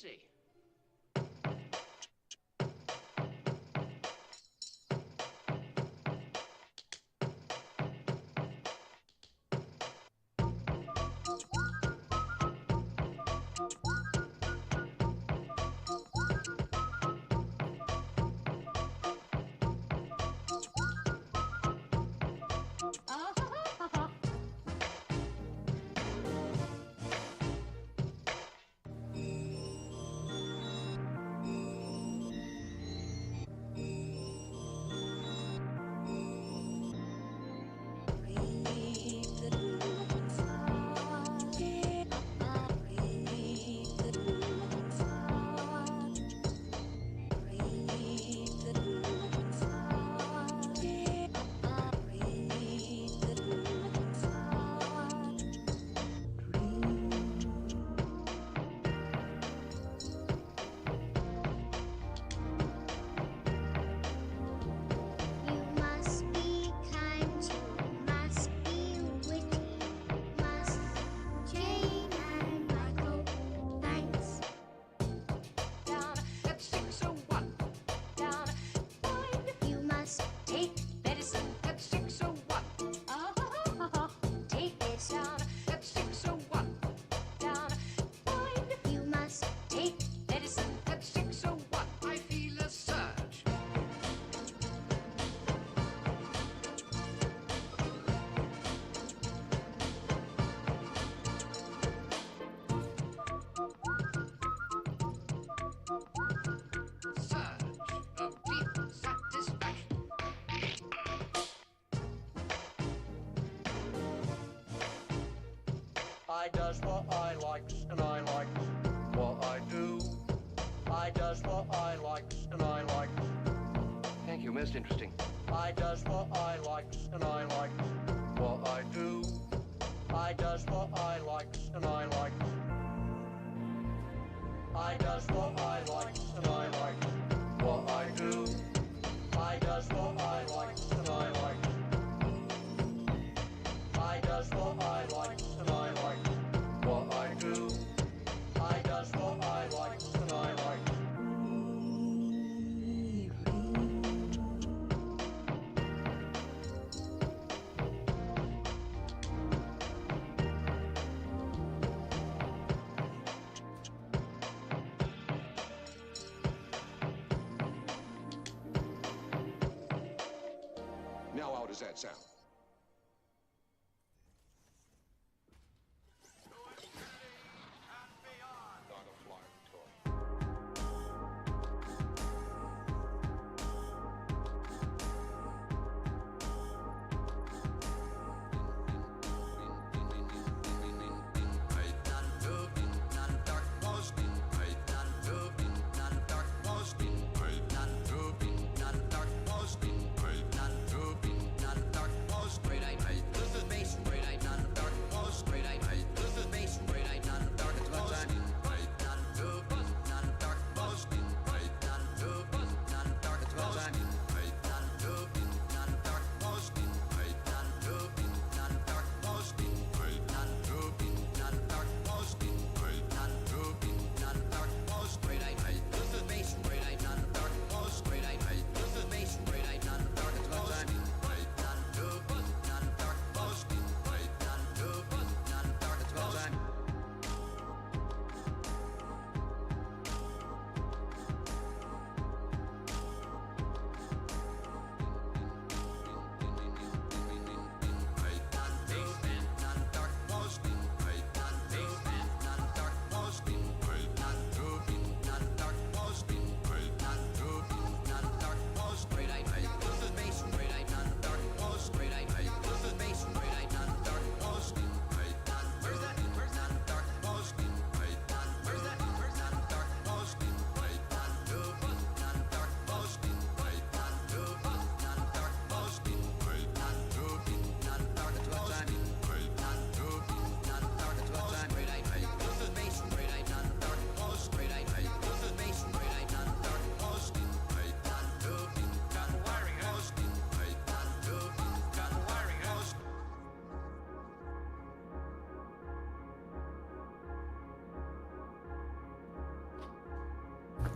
see. I does what I likes and I likes what I do. I does what I likes and I likes. Thank you, most interesting. I does what I likes and I likes what I do. I does what I likes and I likes. I does what I likes and I likes what I do. I does what I likes and I likes. I does what I likes and I likes what I do. I does what I likes and I likes. Now how does that sound? Dark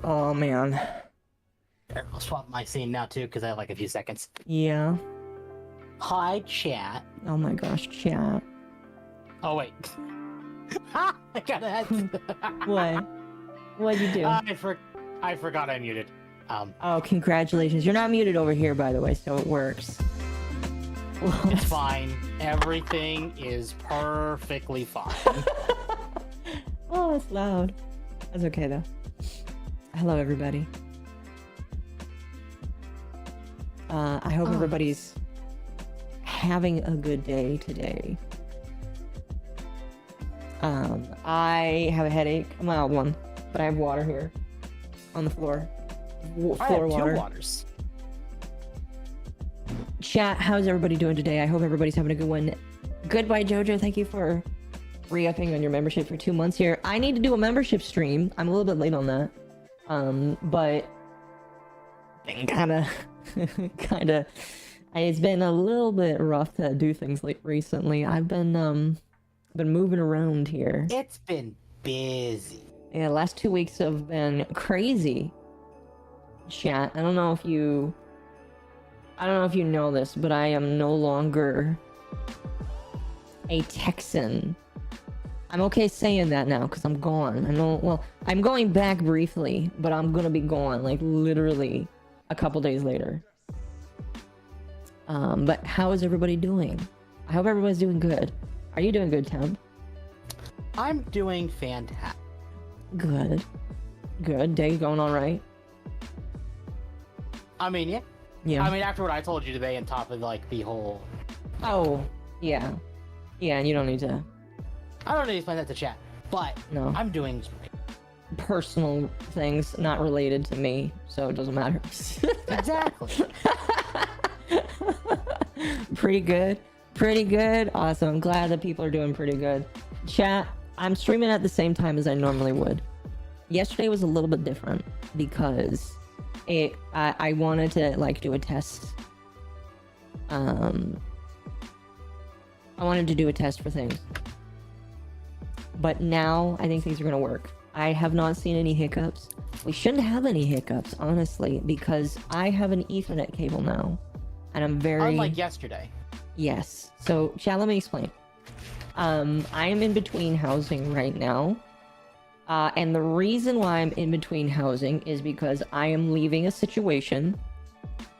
Oh, man. Here, I'll swap my scene now, too, because I have, like, a few seconds. Yeah. Hi, chat. Oh my gosh, chat. Oh, wait. I got it. What? What'd you do? I forgot I muted. Oh, congratulations. You're not muted over here, by the way, so it works. It's fine. Everything is perfectly fine. Oh, it's loud. That's okay, though. Hello, everybody. I hope everybody's having a good day today. I have a headache, a mild one, but I have water here on the floor. I have Floor water. 2 waters. Chat, how's everybody doing today? I hope everybody's having a good one. Goodbye, Jojo. Thank you for re-upping on your membership for 2 months here. I need to do a membership stream. I'm a little bit late on that. But it's been a little bit rough to do things like recently. I've been moving around here. It's been busy. Yeah, last 2 weeks have been crazy. Chat, I don't know if you know this, but I am no longer a Texan. I'm okay saying that now because I'm gone. I'm going back briefly, but I'm gonna be gone like literally a couple days later. But how is everybody doing? I hope everybody's doing good. Are you doing good, Temp? I'm doing fantastic. Good. Good. Day going all right? I mean, yeah. Yeah. I mean, after what I told you today, on top of, like, the whole... Oh, yeah. Yeah, and you don't need to... I don't need to explain that to chat, but No. I'm doing great. Personal things not related to me, so it doesn't matter. Exactly. Pretty good. Pretty good. Awesome. I'm glad that people are doing pretty good. Chat, I'm streaming at the same time as I normally would. Yesterday was a little bit different because I wanted to like do a test. I wanted to do a test for things. But now I think things are gonna work. I have not seen any hiccups. We shouldn't have any hiccups, honestly, because I have an Ethernet cable now. And I'm very... Unlike yesterday. Yes. So, chat, let me explain. I am in between housing right now. And the reason why I'm in between housing is because I am leaving a situation.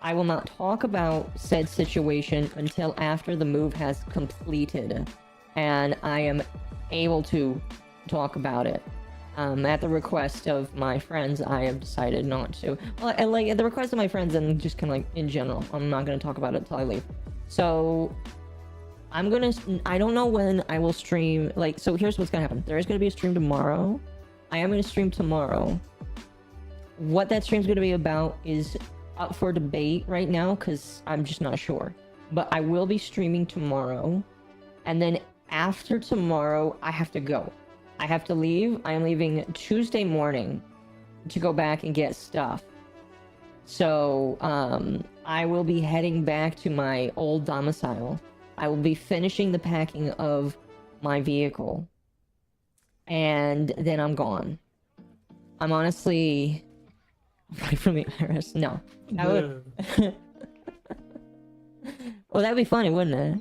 I will not talk about said situation until after the move has completed. And I am able to talk about it. At the request of my friends, I have decided not to. Well, like, at the request of my friends and just kind of like in general. I'm not going to talk about it until I leave. So, I don't know when I will stream. Like, so here's what's going to happen. There is going to be a stream tomorrow. I am going to stream tomorrow. What that stream's going to be about is up for debate right now because I'm just not sure. But I will be streaming tomorrow. And then after tomorrow, I have to go. I have to leave. I am leaving Tuesday morning to go back and get stuff. So, I will be heading back to my old domicile. I will be finishing the packing of my vehicle. And then I'm gone. I'm honestly... Right from the IRS? No. I would... Well, that'd be funny, wouldn't it?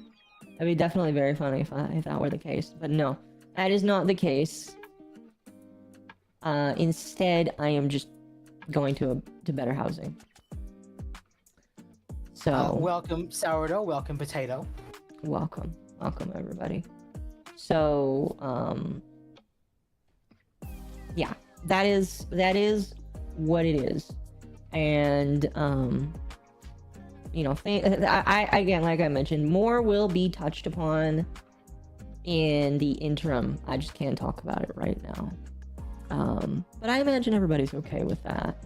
That'd be definitely very funny if that were the case. But no, that is not the case. Instead, I am just going to better housing. So... welcome, sourdough. Welcome, potato. Welcome. Welcome, everybody. So, yeah, that is what it is. And, you know, I again, like I mentioned, more will be touched upon in the interim. I just can't talk about it right now. But I imagine everybody's okay with that.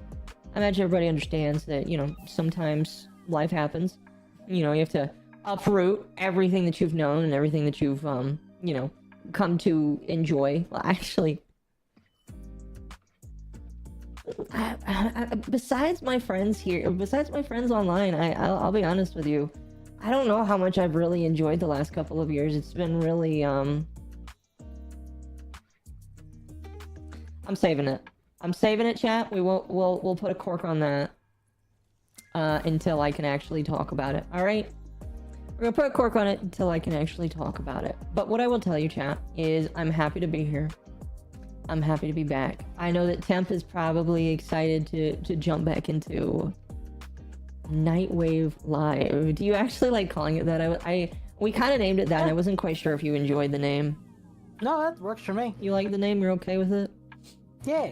I imagine everybody understands that, you know, sometimes life happens. You know, you have to uproot everything that you've known and everything that you've, you know, come to enjoy. Well, actually, besides my friends here, besides my friends online, I'll be honest with you, I don't know how much I've really enjoyed the last couple of years. It's been really, I'm saving it. I'm saving it, chat. We'll put a cork on that until I can actually talk about it. All right. We're gonna put a cork on it until I can actually talk about it. But what I will tell you, chat, is I'm happy to be here. I'm happy to be back. I know that Temp is probably excited to jump back into Nightwave Live. Do you actually like calling it that? We kind of named it that. And I wasn't quite sure if you enjoyed the name. No, that works for me. You like the name? You're okay with it? Yeah.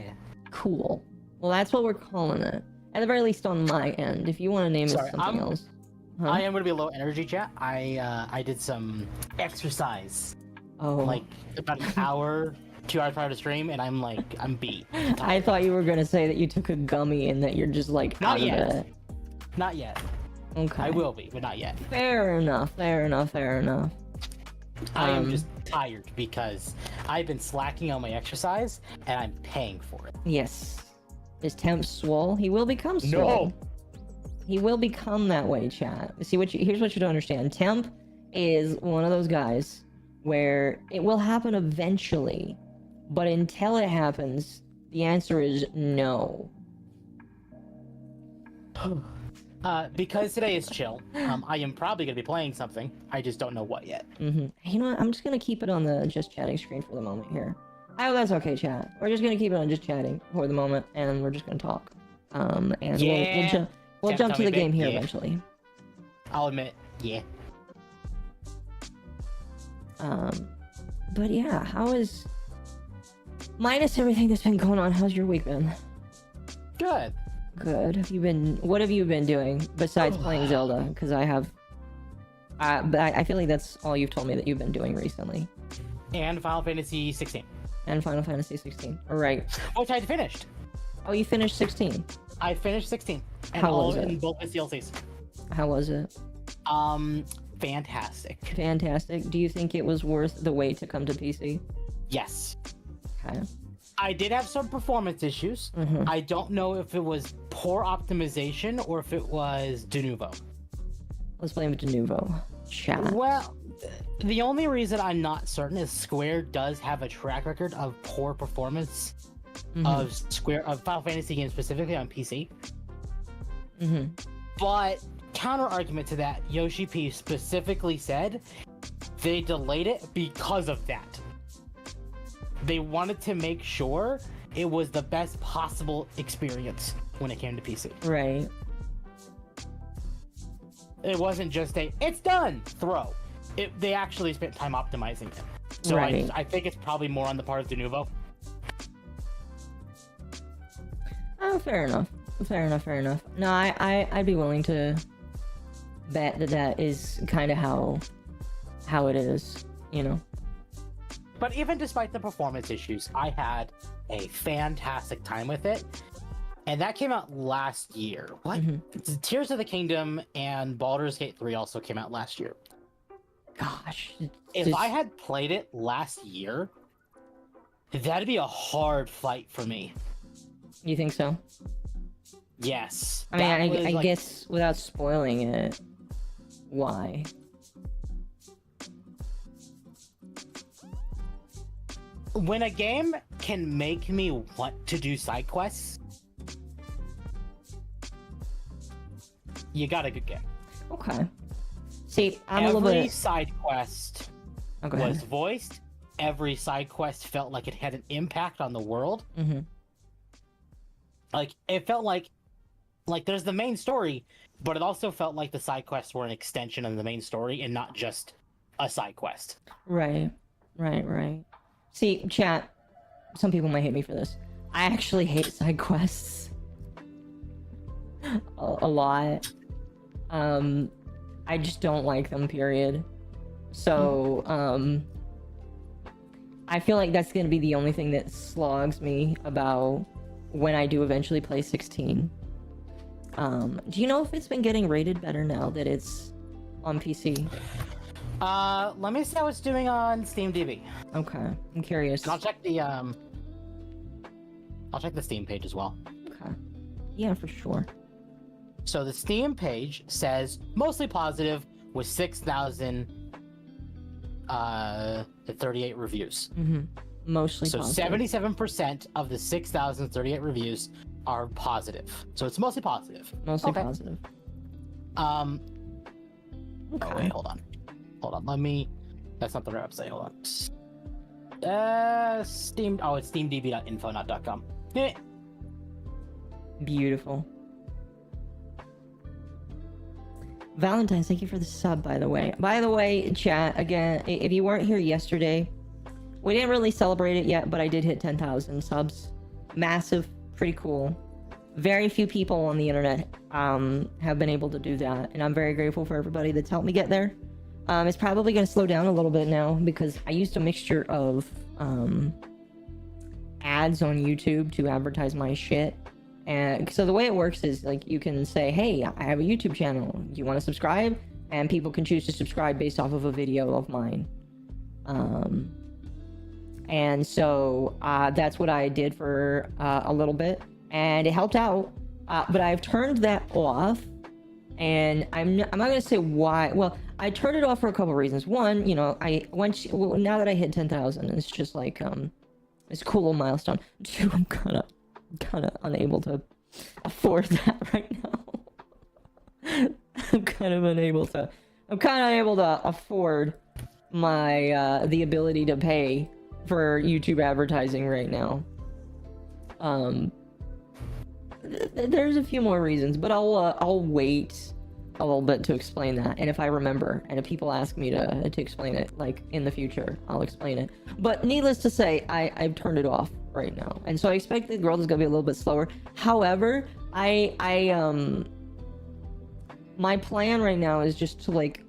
Cool. Well, that's what we're calling it. At the very least on my end. If you want to name it something else. Huh? I am going to be low energy, chat. I did some exercise. Oh. Like about an hour, 2 hours prior to stream, and I'm beat. I thought you were going to say that you took a gummy and that you're just like Not out yet. of it. Not yet. Okay. I will be, but not yet. Fair enough. Fair enough. Fair enough. I am just tired because I've been slacking on my exercise and I'm paying for it. Yes. Is Temp swole? He will become swole. No. He will become that way, chat. See here's what you don't understand. Temp is one of those guys where it will happen eventually, but until it happens, the answer is no. Because today is chill, I am probably going to be playing something. I just don't know what yet. You know what? I'm just going to keep it on the just chatting screen for the moment here. I hope that's okay, chat. We're just going to keep it on just chatting for the moment, and we're just going to talk. And Yeah. we'll jump to the game here Yeah. eventually. I'll admit, yeah. But yeah, how is... Minus everything that's been going on, how's your week been? Good. Good. What have you been doing besides playing Zelda? Because I have... but I feel like that's all you've told me that you've been doing recently. And Final Fantasy 16. And Final Fantasy 16. Alright. Which I finished. Oh, you finished 16. I finished 16. And How all was it? in both its DLCs. How was it? Fantastic. Fantastic. Do you think it was worth the wait to come to PC? Yes. Okay. I did have some performance issues. I don't know if it was poor optimization or if it was de novo. Let's blame it de novo. Chat. Well, the only reason I'm not certain is Square does have a track record of poor performance of Final Fantasy games specifically on PC. But counter argument to that, Yoshi P specifically said they delayed it because of that. They wanted to make sure it was the best possible experience when it came to PC. Right. It wasn't just it's done, throw. They actually spent time optimizing it. So Right. I think it's probably more on the part of Denuvo. Oh, fair enough. Fair enough. No, I'd be willing to bet that is kind of how it is, you know? But even despite the performance issues, I had a fantastic time with it. And that came out last year. What? Tears of the Kingdom and Baldur's Gate 3 also came out last year. Gosh. If I had played it last year, that'd be a hard fight for me. You think so? Yes. I mean, I guess without spoiling it, why? When a game can make me want to do side quests, you got a good game. Okay. See, I'm a Every little bit... side quest Okay. was voiced. Every side quest felt like it had an impact on the world. Like, it felt like there's the main story, but it also felt like the side quests were an extension of the main story and not just a side quest. Right. See, chat, some people might hate me for this. I actually hate side quests. a lot. I just don't like them, period. So, I feel like that's gonna be the only thing that slogs me about when I do eventually play 16. Do you know if it's been getting rated better now that it's on PC? Let me see how it's doing on SteamDB. Okay, I'm curious. And I'll check the Steam page as well. Okay. Yeah, for sure. So the Steam page says mostly positive with 6,038 reviews. Mostly So positive. 77% of the 6,038 reviews are positive. So it's mostly positive. Mostly Okay. positive. Oh Okay. wait, hold on. Let me. That's not the right website. Hold on. Steam. Oh, it's steamdb.info, not .com. Eh. Beautiful. Valentine's, thank you for the sub, by the way. By the way, chat, again, if you weren't here yesterday, we didn't really celebrate it yet, but I did hit 10,000 subs. Massive, pretty cool. Very few people on the internet have been able to do that, and I'm very grateful for everybody that's helped me get there. It's probably going to slow down a little bit now, because I used a mixture of ads on YouTube to advertise my shit. And so the way it works is, like, you can say, hey, I have a YouTube channel. Do you want to subscribe? And people can choose to subscribe based off of a video of mine. And so that's what I did for a little bit. And it helped out. But I've turned that off. And I'm not going to say why. Well, I turned it off for a couple reasons. One, you know, now that I hit 10,000, it's just like, it's a cool little milestone. Two, I'm kind of unable to afford that right now. I'm kind of unable to afford my the ability to pay for YouTube advertising right now. There's a few more reasons, but I'll wait a little bit to explain that. And if I remember, and if people ask me to explain it, like in the future, I'll explain it. But needless to say, I've turned it off right now, and so I expect the growth is gonna be a little bit slower. However, my plan right now is just to, like,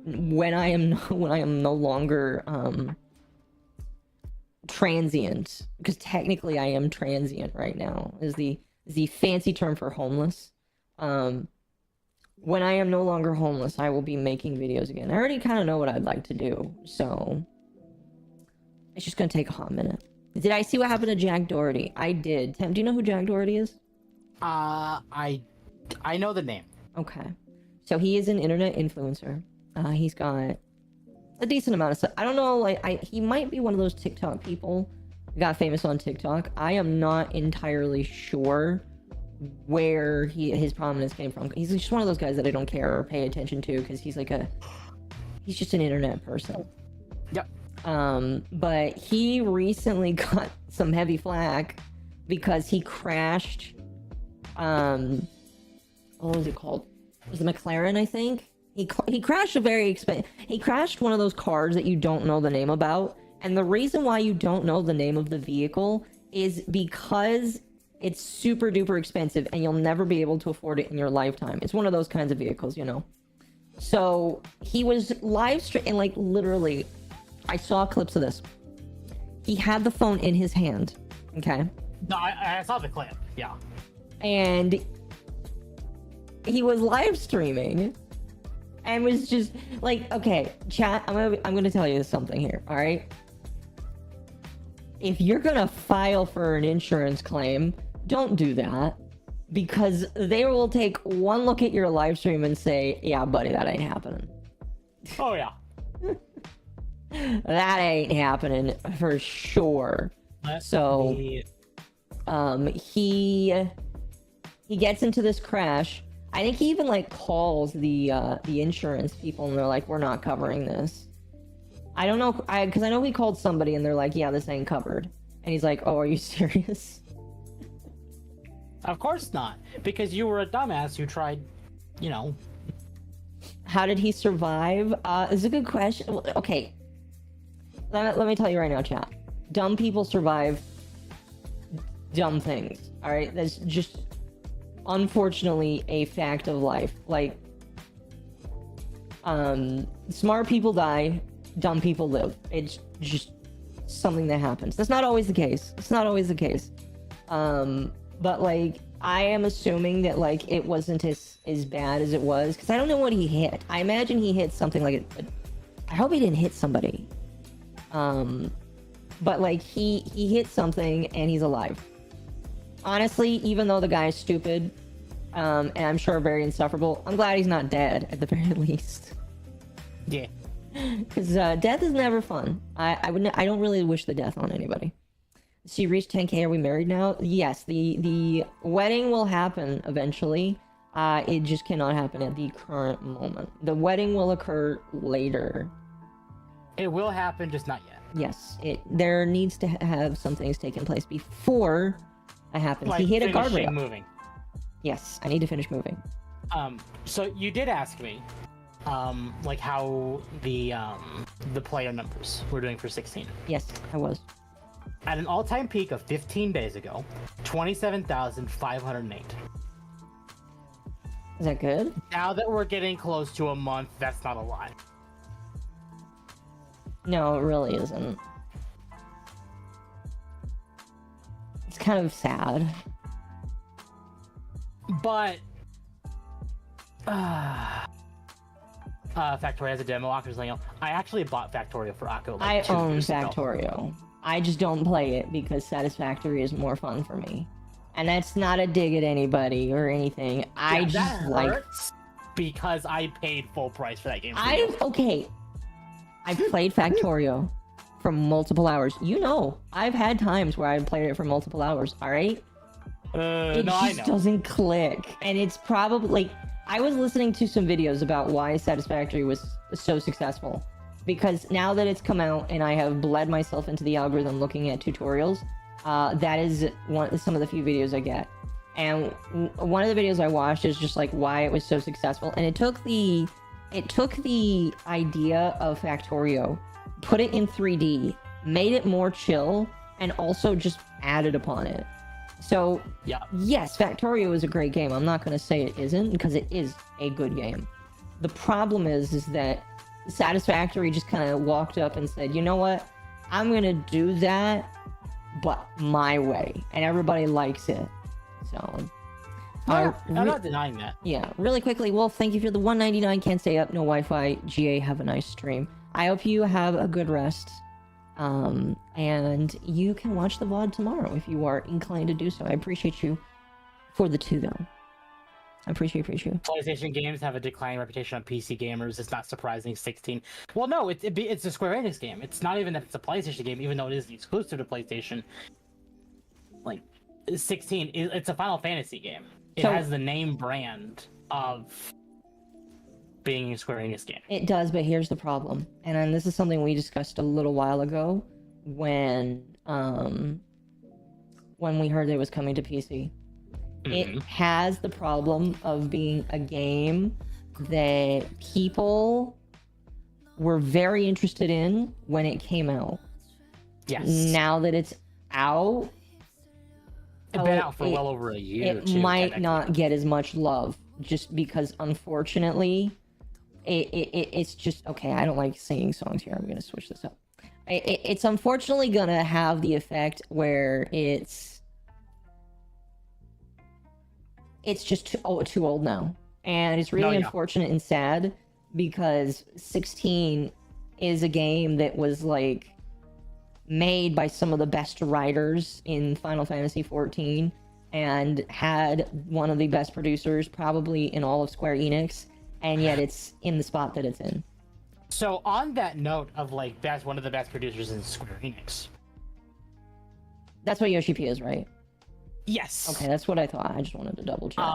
when I am no longer transient, because technically I am transient right now, is the fancy term for homeless. When I am no longer homeless, I will be making videos again. I already kind of know what I'd like to do, so it's just gonna take a hot minute. Did I see what happened to Jack Doherty? I did. Tim, do you know who Jack Doherty is? I know the name. Okay. So he is an internet influencer. He's got a decent amount of stuff. I don't know, like, he might be one of those TikTok people who got famous on TikTok. I am not entirely sure where his prominence came from. He's just one of those guys that I don't care or pay attention to, because he's just an internet person. Yep. But he recently got some heavy flack because he crashed, what was it called? It was a McLaren, I think. He crashed he crashed one of those cars that you don't know the name about. And the reason why you don't know the name of the vehicle is because it's super duper expensive and you'll never be able to afford it in your lifetime. It's one of those kinds of vehicles, you know? So he was live streaming, like, literally, I saw clips of this. He had the phone in his hand, okay? No, I saw the clip, yeah. And he was live streaming and was just like, okay, chat, I'm gonna tell you something here, all right? If you're gonna file for an insurance claim, don't do that, because they will take one look at your live stream and say, yeah, buddy, that ain't happening. Oh, yeah. That ain't happening for sure. So, he gets into this crash. I think he even, like, calls the insurance people, and they're like, we're not covering this. I don't know, because I know he called somebody and they're like, yeah, this ain't covered. And he's like, oh, are you serious? Of course not, because you were a dumbass who tried, you know. How did he survive? It's a good question. Okay, let me tell you right now, chat. Dumb people survive dumb things, all right? That's just, unfortunately, a fact of life. Like, smart people die, dumb people live. It's just something that happens. That's not always the case. It's not always the case. But, like, I am assuming that, like, it wasn't as bad as it was, because I don't know what he hit. I imagine he hit something like it. I hope he didn't hit somebody. But, like, he hit something and he's alive. Honestly, even though the guy's stupid, and I'm sure very insufferable, I'm glad he's not dead, at the very least. Yeah. Because death is never fun. I don't really wish the death on anybody. So you reached 10K. Are we married now? Yes. The wedding will happen eventually. It just cannot happen at the current moment. The wedding will occur later. It will happen, just not yet. Yes. There needs to have some things taken place before it happens. Like He hit a finishing guardrail. moving. Yes. I need to finish moving. So you did ask me, like how the player numbers were doing for 16. Yes, I was. At an all-time peak of 15 days ago, 27,508. Is that good? Now that we're getting close to a month, that's not a lot. No, it really isn't. It's kind of sad. But Factorio has a demo. Occo's like, I actually bought Factorio for Occo. Like, I own 2 years ago. Factorio. I just don't play it because Satisfactory is more fun for me. And that's not a dig at anybody or anything. I just that like... hurts because I paid full price for that game. Okay. I've played Factorio for multiple hours. You know, I've had times where I've played it for multiple hours, alright? It I just know. doesn't click. And it's probably... Like, I was listening to some videos about why Satisfactory was so successful. Because now that it's come out and I have bled myself into the algorithm looking at tutorials, that is some of the few videos I get. And one of the videos I watched is just like why it was so successful. And it took the idea of Factorio, put it in 3D, made it more chill, and also just added upon it. So, Yeah. yes, Factorio is a great game. I'm not going to say it isn't, because it is a good game. The problem is that Satisfactory just kind of walked up and said, you know what? I'm going to do that, but my way. And everybody likes it. So, I'm not denying that. yeah, really quickly, Wolf, thank you for the 199. Can't stay up, no Wi-Fi. GA, have a nice stream. I hope you have a good rest. And you can watch the VOD tomorrow if you are inclined to do so. I appreciate you for the 2, though. I appreciate you. PlayStation games have a declining reputation on PC gamers. It's not surprising. 16. Well, no, it's a Square Enix game. It's not even that it's a PlayStation game, even though it is exclusive to PlayStation. Like, 16, it's a Final Fantasy game. It has the name brand of being a Square Enix game. It does, but here's the problem. And then this is something we discussed a little while ago when we heard it was coming to PC. It has the problem of being a game that people were very interested in when it came out. Yes. Now that it's out, It's been out for well over a year. it might not get as much love just because, unfortunately, it's just... Okay, I don't like singing songs here. I'm going to switch this up. It's unfortunately going to have the effect where it's just too old now. And it's really unfortunate and sad because 16 is a game that was like made by some of the best writers in Final Fantasy 14 and had one of the best producers probably in all of Square Enix, and yet it's in the spot that it's in. So on that note of like that's one of the best producers in Square Enix. That's what Yoshi P is, right? Yes. Okay, that's what I thought. I just wanted to double check.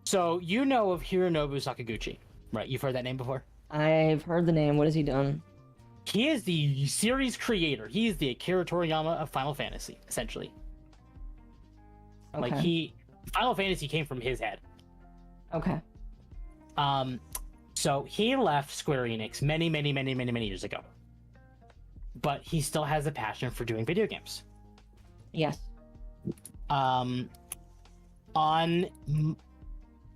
So you know of Hironobu Sakaguchi, right? You've heard that name before? I've heard the name. What has he done? He is the series creator. He is the Akira Toriyama of Final Fantasy, essentially. Okay. Like Final Fantasy came from his head. Okay. So he left Square Enix many years ago. But he still has a passion for doing video games. Yes. On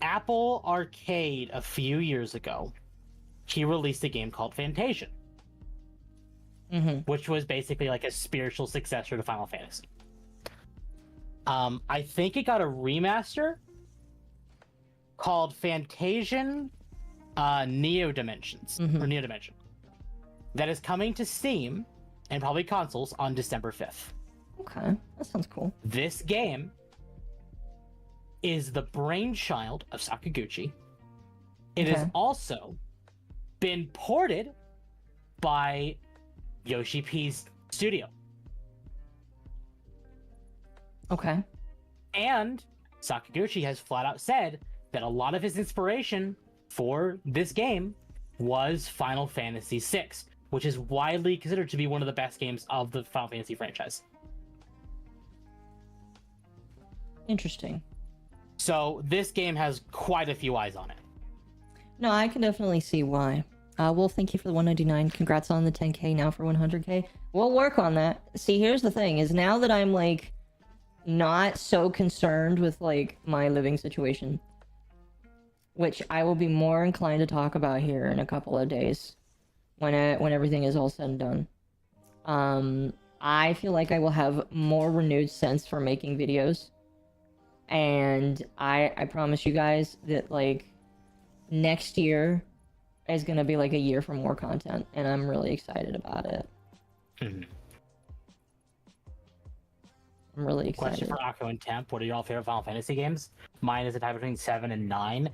Apple Arcade a few years ago, he released a game called Fantasia, which was basically like a spiritual successor to Final Fantasy. I think it got a remaster called Fantasian Neo Dimensions, or Neo Dimension, that is coming to Steam and probably consoles on December 5th. Okay, that sounds cool. This game is the brainchild of Sakaguchi. It is also been ported by Yoshi P's studio. Okay. And Sakaguchi has flat out said that a lot of his inspiration for this game was Final Fantasy VI, which is widely considered to be one of the best games of the Final Fantasy franchise. Interesting. So this game has quite a few eyes on it. No, I can definitely see why. Well, thank you for the 199. Congrats on the 10k now for 100k. We'll work on that. See, here's the thing, is now that I'm, like, not so concerned with, like, my living situation, which I will be more inclined to talk about here in a couple of days, when everything is all said and done. I feel like I will have more renewed sense for making videos. And I promise you guys that, like, next year is gonna be like a year for more content, and I'm really excited about it. Mm-hmm. I'm really excited. Question for Akko and Temp: what are your all favorite Final Fantasy games? Mine is a type between 7 and 9.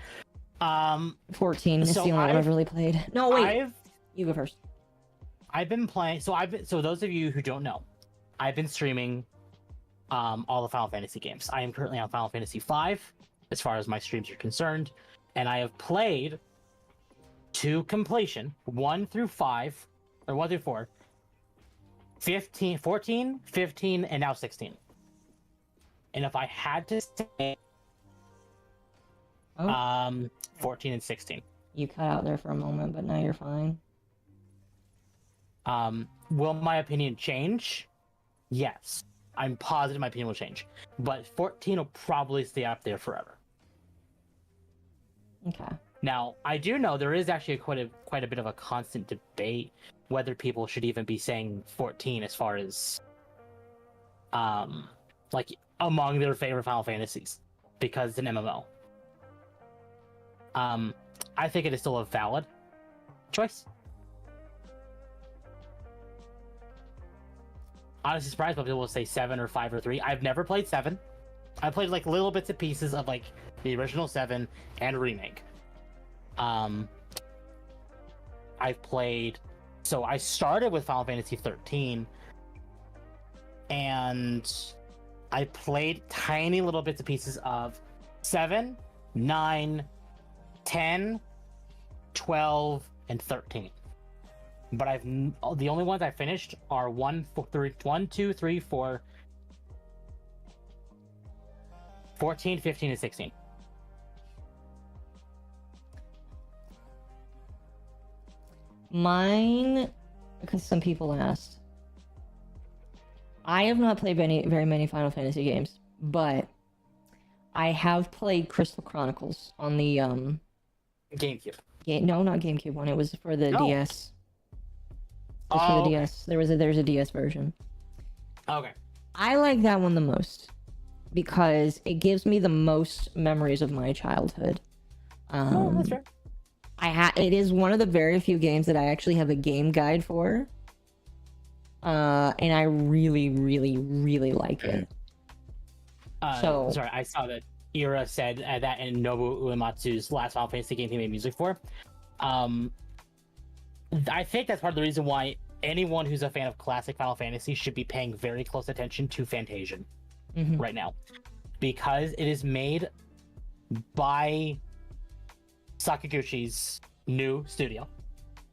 14 is the only one I've really played. No, wait. You go first. I've been playing. So those of you who don't know, I've been streaming all the Final Fantasy games. I am currently on Final Fantasy V, as far as my streams are concerned, and I have played to completion 1 through 5, or 1 through 4, 15, 14, 15, and now 16. And if I had to say, 14 and 16. You cut out there for a moment, but now you're fine. Will my opinion change? Yes. I'm positive my opinion will change. But 14 will probably stay up there forever. Okay. Now, I do know there is actually quite a bit of a constant debate whether people should even be saying 14 as far as like among their favorite Final Fantasies, because it's an MMO. I think it is still a valid choice. Honestly surprised when people will say 7 or 5 or 3. I've never played 7. I played like little bits and pieces of like the original 7 and remake. I've played, so I started with Final Fantasy 13 and I played tiny little bits and pieces of 7, 9, 10, 12, and 13. But the only ones I finished are 1, 2, 3, 4, 14, 15, and 16. Mine, because some people asked. I have not played very many Final Fantasy games, but I have played Crystal Chronicles on the GameCube. No, not GameCube one. It was for the DS. It was for the DS. There's a DS version. Okay. I like that one the most because it gives me the most memories of my childhood. That's fair. It is one of the very few games that I actually have a game guide for. And I really, really, really like it. Sorry, I saw that Ira said that in Nobuo Uematsu's last Final Fantasy game he made music for. I think that's part of the reason why anyone who's a fan of classic Final Fantasy should be paying very close attention to Fantasian right now. Because it is made by Sakaguchi's new studio.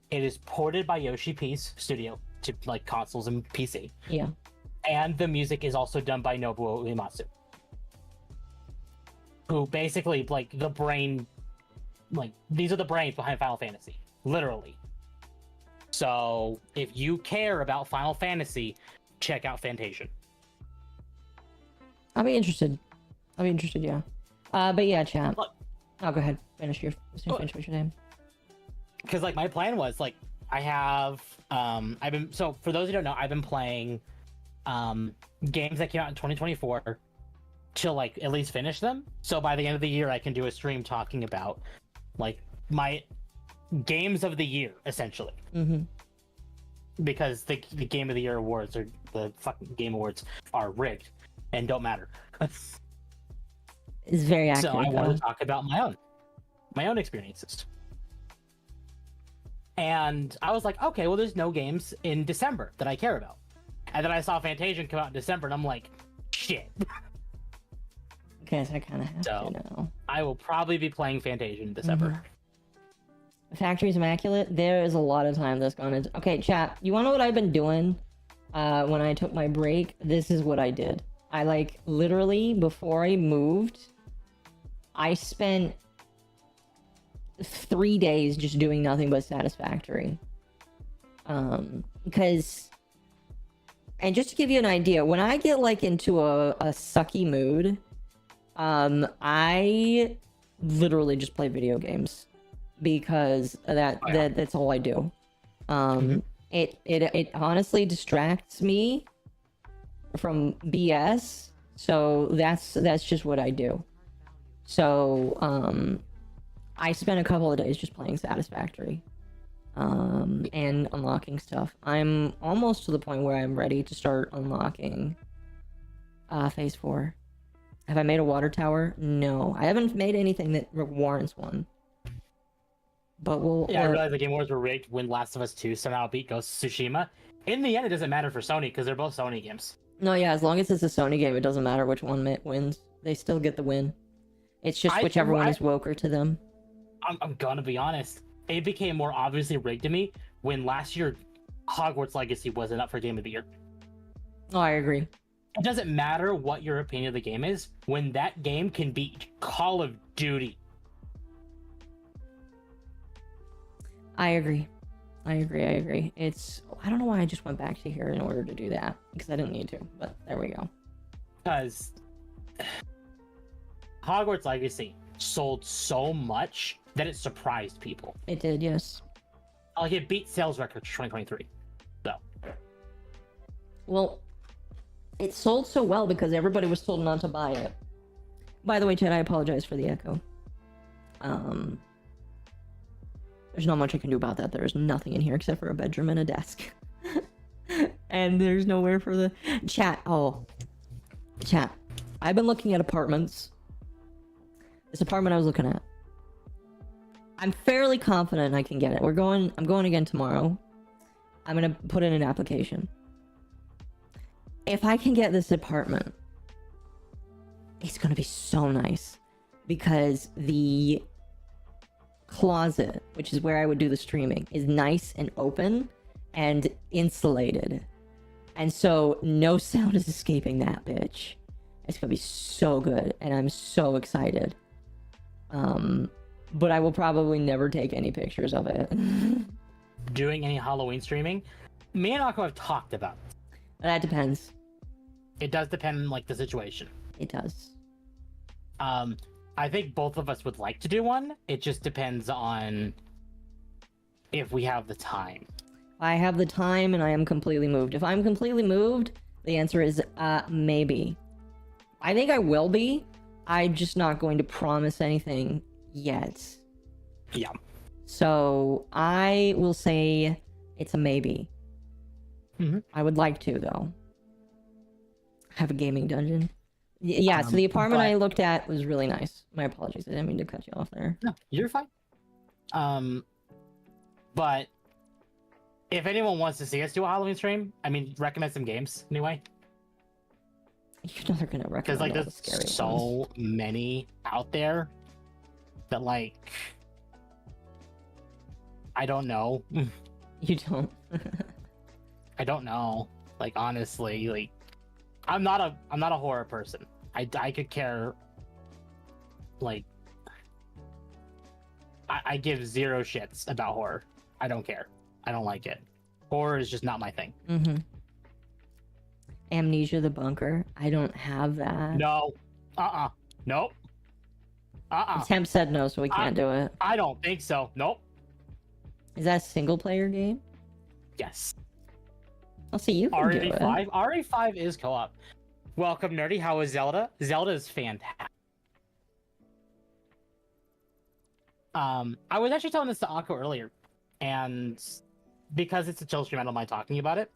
It is ported by Yoshi P's studio to like consoles and PC. Yeah. And the music is also done by Nobuo Uematsu, who basically like the brain, like these are the brains behind Final Fantasy, literally. So if you care about Final Fantasy, check out Fantasian. I'll be interested, yeah. But yeah, chat. Look, go ahead. Finish what you're saying. Because like my plan was like I have so for those who don't know, I've been playing games that came out in 2024 to like at least finish them. So by the end of the year, I can do a stream talking about like my games of the year, essentially. Because the Game of the Year awards or the fucking Game Awards are rigged and don't matter. It's very accurate. So I want to talk about my own experiences. And I was like, okay, well, there's no games in December that I care about. And then I saw Fantasian come out in December, and I'm like, shit. Guess I kind of have to now. I will probably be playing Fantasian in December. The Factory's immaculate. There is a lot of time that's gone into. Okay, chat. You want to know what I've been doing? When I took my break, this is what I did. I like literally before I moved, I spent 3 days just doing nothing but Satisfactory. Because, and just to give you an idea, when I get like into a sucky mood, I literally just play video games because that's all I do. It honestly distracts me from BS, so that's just what I do. So I spent a couple of days just playing Satisfactory and unlocking stuff. I'm almost to the point where I'm ready to start unlocking phase 4. Have I made a water tower? No, I haven't made anything that warrants one. But we'll... Yeah, I realized the Game Awards were rigged when Last of Us 2 somehow beat Ghost of Tsushima. In the end, it doesn't matter for Sony, because they're both Sony games. No, yeah, as long as it's a Sony game, it doesn't matter which one wins. They still get the win. It's just whichever one is woker to them. I'm gonna be honest. It became more obviously rigged to me when last year Hogwarts Legacy wasn't up for Game of the Year. Oh, I agree. It doesn't matter what your opinion of the game is, when that game can beat Call of Duty. I agree. It's... I don't know why I just went back to here in order to do that, because I didn't need to, but there we go. Because Hogwarts Legacy sold so much that it surprised people. It did, yes. Like, it beat sales records for 2023. So. Well, it sold so well because everybody was told not to buy it. By the way, Chad, I apologize for the echo. There's not much I can do about that. There's nothing in here except for a bedroom and a desk. And there's nowhere for the... Chat. Oh. Chat. I've been looking at apartments. This apartment I was looking at. I'm fairly confident I can get it. I'm going again tomorrow. I'm gonna put in an application. If I can get this apartment, it's gonna be so nice. Because the closet, which is where I would do the streaming, is nice and open and insulated. And so no sound is escaping that bitch. It's gonna be so good, and I'm so excited. But I will probably never take any pictures of it. Doing any Halloween streaming? Me and Akko have talked about it. That depends. It does depend on, like, the situation. It does. I think both of us would like to do one. It just depends on if we have the time. I have the time and I am completely moved. If I'm completely moved, the answer is maybe. I think I will be. I'm just not going to promise anything yet. Yeah. So I will say it's a maybe. I would like to, though. Have a gaming dungeon. Yeah, so the apartment I looked at was really nice. My apologies, I didn't mean to cut you off there. No, you're fine. But if anyone wants to see us do a Halloween stream, I mean, recommend some games anyway. You know they're gonna recommend because like all the there's scary so ones. many out there that like I don't know. You don't. I don't know. Like honestly, like I'm not a horror person. I could care. Like I give zero shits about horror. I don't care. I don't like it. Horror is just not my thing. Amnesia the Bunker. I don't have that. No. Nope. Temp said no, so we can't do it. I don't think so. Nope. Is that a single player game? Yes. I'll see you can do it. RE5 is co-op. Welcome, Nerdy. How is Zelda? Zelda is fantastic. I was actually telling this to Akko earlier, and because it's a chill stream, I don't mind talking about it.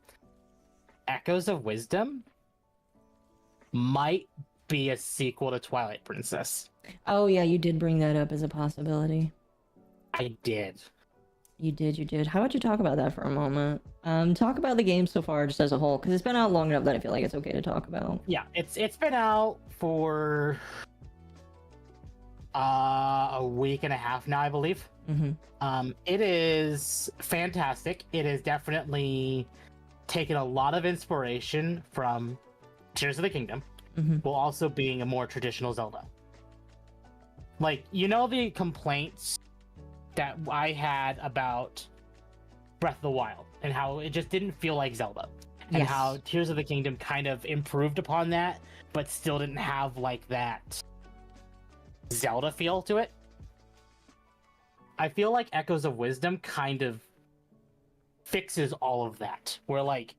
Echoes of Wisdom might be a sequel to Twilight Princess. Oh yeah, you did bring that up as a possibility. I did. You did, you did. How about you talk about that for a moment? Talk about the game so far, just as a whole, because it's been out long enough that I feel like it's okay to talk about. Yeah, it's been out for a week and a half now, I believe. It is fantastic. It is definitely taken a lot of inspiration from Tears of the Kingdom, while also being a more traditional Zelda. Like, you know, the complaints that I had about Breath of the Wild and how it just didn't feel like Zelda, and Yes. how Tears of the Kingdom kind of improved upon that, but still didn't have like that Zelda feel to it. I feel like Echoes of Wisdom kind of fixes all of that, where like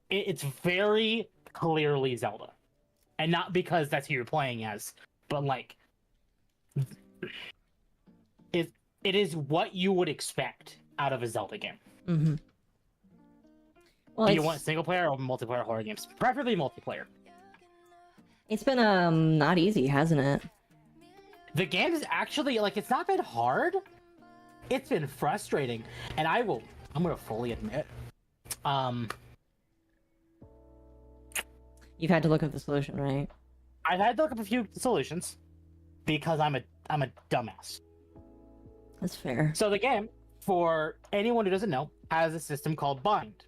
it's very clearly Zelda, and not because that's who you're playing as, but like it is what you would expect out of a Zelda game. Well, Do you want single player or multiplayer horror games? Preferably multiplayer. it's been not easy, hasn't it? The game is actually, like, it's not been hard. It's been frustrating, and I'm gonna fully admit, You've had to look up the solution, right? I've had to look up a few solutions because I'm a dumbass. That's fair. So the game, for anyone who doesn't know, has a system called Bind,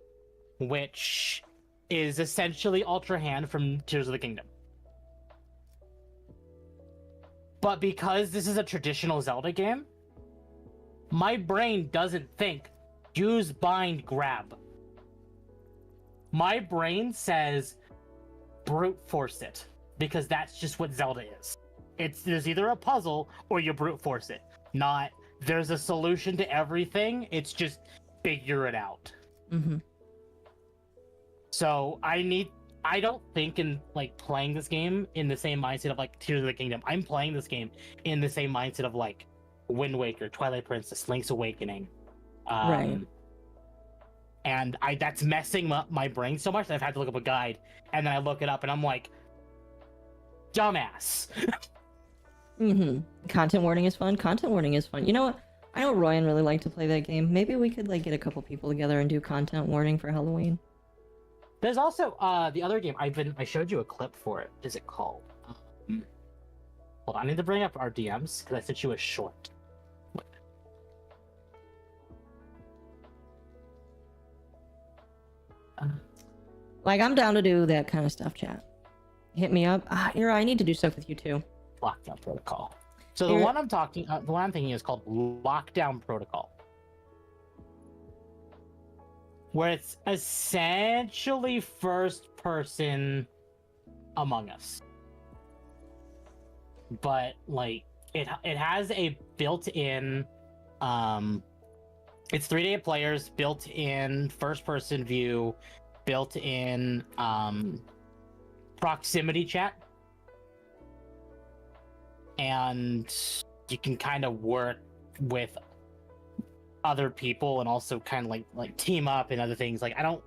which is essentially Ultra Hand from Tears of the Kingdom. But because this is a traditional Zelda game, my brain doesn't think, use Bind Grab. My brain says, brute force it, because that's just what Zelda is. There's either a puzzle or you brute force it. Not, there's a solution to everything, it's just figure it out. So I don't think in like playing this game in the same mindset of like Tears of the Kingdom. I'm playing this game in the same mindset of like Wind Waker, Twilight Princess, Link's Awakening. Right. And that's messing up my brain so much that I've had to look up a guide, and then I look it up and I'm like, dumbass. Content warning is fun. Content warning is fun. You know what? I know Royan really liked to play that game. Maybe we could like get a couple people together and do content warning for Halloween. There's also the other game I showed you a clip for it. What is it called? Hold on, I need to bring up our DMs because I sent you a short. Like, I'm down to do that kind of stuff, chat. Hit me up. Ira, I need to do stuff with you too. Lockdown Protocol. So the one I'm thinking is called Lockdown Protocol, where it's essentially first person Among Us, but like it has a built-in it's 3 players, built-in first person view, built-in proximity chat, and you can kind of work with other people and also kind of like team up and other things. Like I don't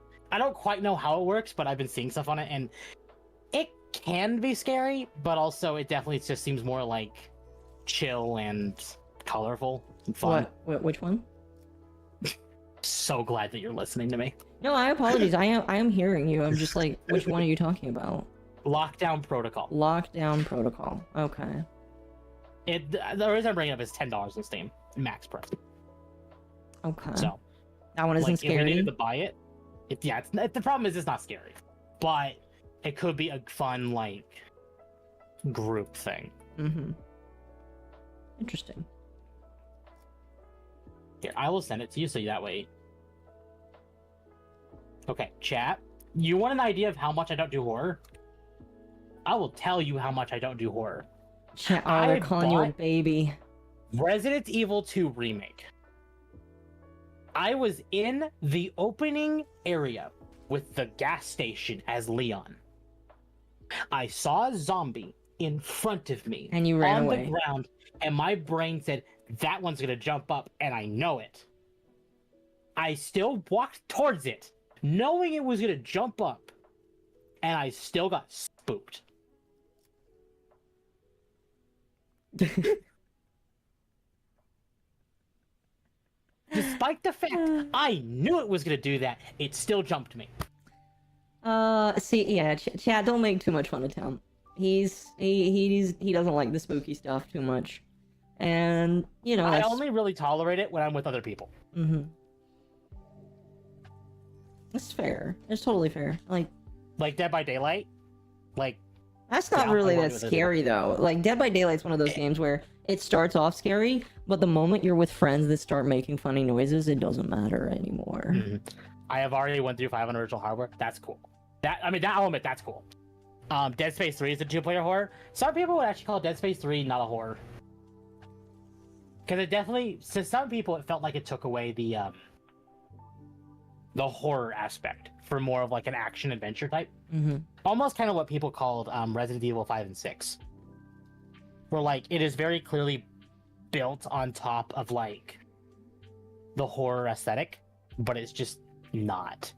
quite know how it works, but I've been seeing stuff on it, and it can be scary, but also it definitely just seems more like chill and colorful and fun. Which one? So glad that you're listening to me. No, I apologize. I am hearing you. I'm just like, which one are you talking about? Lockdown Protocol. Lockdown Protocol. Okay. The reason I'm bringing it up is $10 in Steam, max price. Okay. So that one isn't like, scary. If we needed to buy it, the problem is it's not scary, but it could be a fun like group thing. Interesting. Here, I will send it to you so that way. Okay, chat. You want an idea of how much I don't do horror? I will tell you how much I don't do horror. Chat, they're calling you a baby. Resident Evil 2 Remake. I was in the opening area with the gas station as Leon. I saw a zombie in front of me And you ran on away. the ground, and my brain said, that one's gonna jump up, and I know it. I still walked towards it, knowing it was gonna jump up, and I still got spooked. Despite the fact I knew it was gonna do that, it still jumped me. See, yeah, Chad, don't make too much fun of Tim. He doesn't like the spooky stuff too much, and you know I that's... only really tolerate it when I'm with other people. Mm-hmm. It's fair. It's totally fair. Like Dead by Daylight, like that's not Yeah, really I that want to do scary though. Like Dead by Daylight's one of those games where it starts off scary, but the moment you're with friends that start making funny noises, it doesn't matter anymore. I have already went through 5 on original hardware. That's cool. That element, that's cool. Dead Space 3 is a 2-player horror. Some people would actually call Dead Space 3 not a horror. Because it definitely, to some people, it felt like it took away the horror aspect for more of like an action adventure type. Mm-hmm. Almost kind of what people called Resident Evil 5 and 6. Where like it is very clearly built on top of like the horror aesthetic, but it's just not.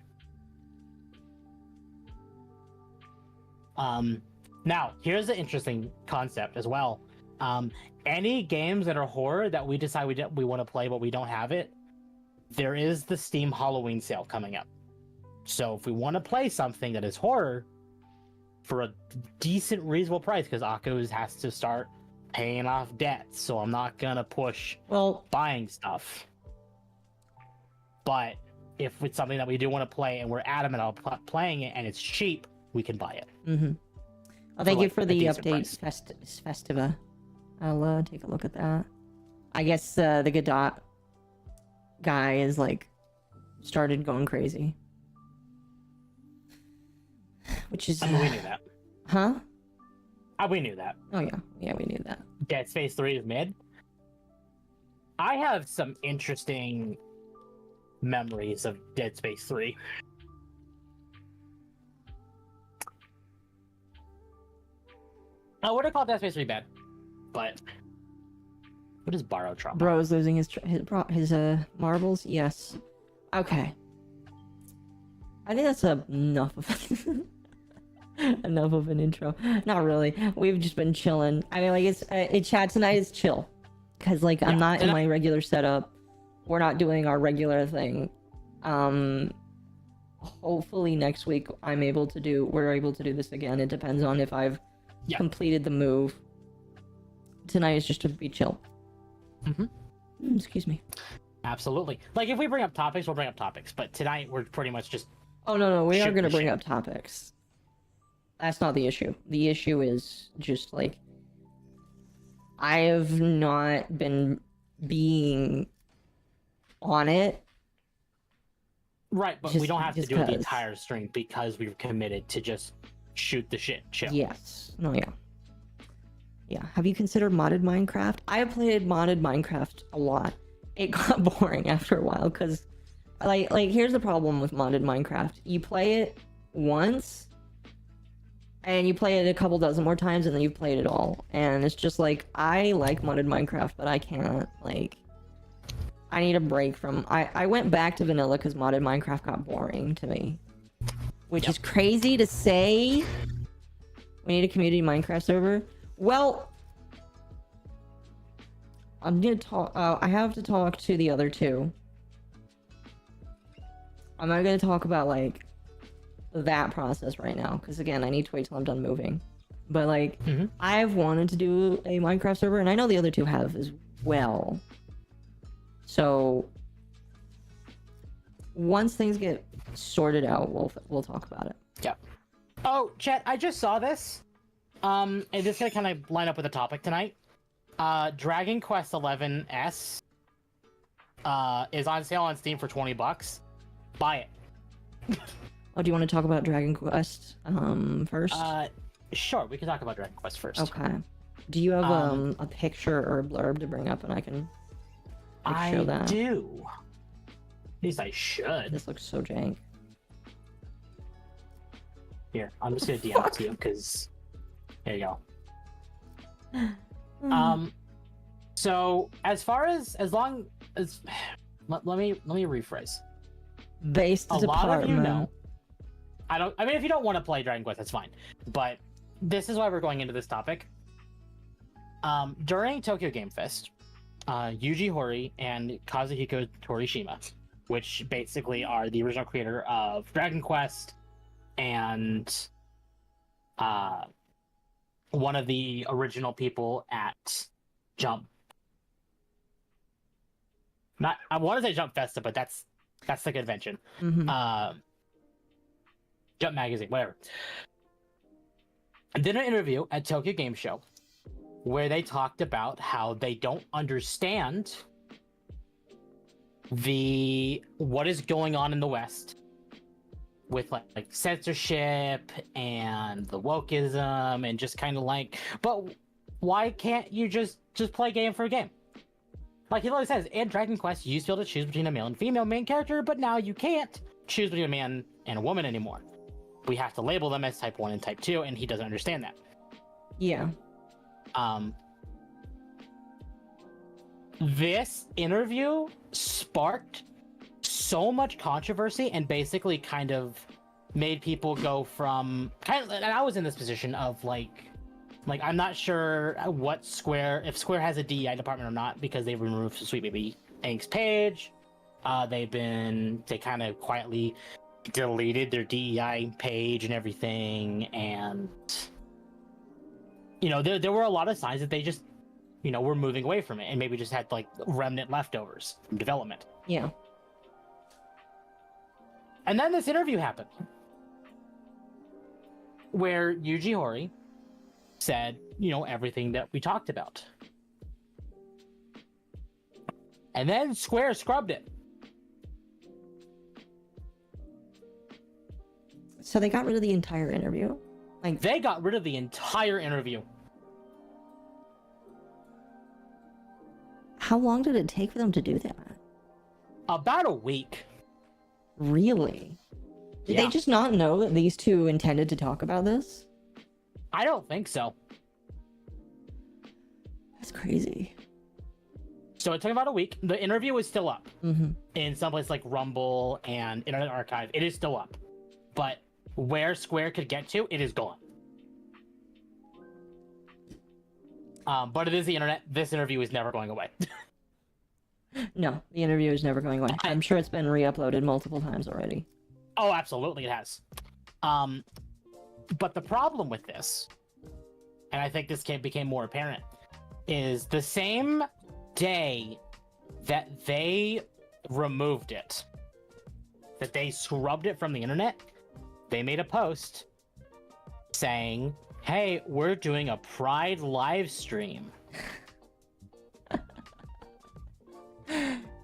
Now, here's an interesting concept as well. Any games that are horror that we decide we want to play but we don't have it, there is the Steam Halloween sale coming up. So if we want to play something that is horror for a decent, reasonable price, because Akko has to start paying off debts, so I'm not gonna push buying stuff. But if it's something that we do want to play and we're adamant about playing it and it's cheap, we can buy it. Mm-hmm. Well, thank you for the update, price. Festiva. I'll take a look at that. I guess the Godot guy is like started going crazy, which is I mean, we knew that. Huh? We knew that. Oh yeah, we knew that. Dead Space 3 is mid. I have some interesting memories of Dead Space 3. I would have called Dead Space 3 bad, but what is borrowed trauma? Bro is losing his marbles. Yes. Okay. I think that's enough of enough of an intro. Not really. We've just been chilling. I mean, like it's chat tonight is chill, cause like I'm not in my regular setup. We're not doing our regular thing. Hopefully next week we're able to do this again. It depends on if I've completed the move. Tonight is just to be chill. Excuse me. Absolutely. Like if we bring up topics, we'll bring up topics. But tonight we're pretty much just. Oh no, we are gonna bring up topics. That's not the issue. The issue is just like I have not been being on it. Right, but we don't have to do the entire stream because we've committed to just shoot the shit. Chill. Yes. No, yeah. Yeah. Have you considered modded Minecraft? I have played modded Minecraft a lot. It got boring after a while because, like here's the problem with modded Minecraft. You play it once, and you play it a couple dozen more times, and then you've played it all. And it's just like, I like modded Minecraft, but I can't, like... I need a break from... I went back to vanilla because modded Minecraft got boring to me. Which is crazy to say. We need a community Minecraft server. Well... I'm gonna talk... I have to talk to the other two. I'm not gonna talk about, like, that process right now. Because, again, I need to wait till I'm done moving. But, like, I've wanted to do a Minecraft server, and I know the other two have as well. So once things get sorted out, we'll talk about it. Yeah. Oh, chat, I just saw this. And this is gonna kind of line up with the topic tonight. Dragon Quest XI S is on sale on Steam for $20. Buy it. Oh, do you want to talk about Dragon Quest first? Sure, we can talk about Dragon Quest first. Okay. Do you have a picture or a blurb to bring up, and I can show that? I do. At least I should. This looks so jank. Here, I'm just gonna DM it to you because there you go. So as long as let me rephrase. Based a lot of you know. I mean, if you don't want to play Dragon Quest, that's fine. But this is why we're going into this topic. During Tokyo Game Fest, Yuji Horii and Kazuhiko Torishima, which basically are the original creator of Dragon Quest and one of the original people at Jump. I want to say Jump Festa, but that's the convention. Mm-hmm. Jump Magazine, whatever. I did an interview at Tokyo Game Show where they talked about how they don't understand what is going on in the West with like censorship and the wokeism and just kind of like, but why can't you just play game for a game? Like he literally says, in Dragon Quest, you used to be able to choose between a male and female main character, but now you can't choose between a man and a woman anymore. We have to label them as type 1 and type 2, and he doesn't understand that. Yeah. This interview sparked so much controversy and basically kind of made people go from and I was in this position of like I'm not sure if Square has a DEI department or not, because they've removed Sweet Baby Ink's page. They kind of quietly deleted their DEI page and everything, and there were a lot of signs that they just were moving away from it and maybe just had like remnant leftovers from development. Yeah. And then this interview happened where Yuji Horii said, everything that we talked about. And then Square scrubbed it. So they got rid of the entire interview? They got rid of the entire interview. How long did it take for them to do that? About a week. Really? Did they just not know that these two intended to talk about this? I don't think so. That's crazy. So it took about a week. The interview is still up. Mm-hmm. In some place like Rumble and Internet Archive. It is still up. But where Square could get to, it is gone. But it is the internet. This interview is never going away. No, the interview is never going away. I'm sure it's been re-uploaded multiple times already. Oh, absolutely it has. But the problem with this, and I think this became more apparent, is the same day that they removed it, that they scrubbed it from the internet, they made a post saying, hey, we're doing a Pride live stream.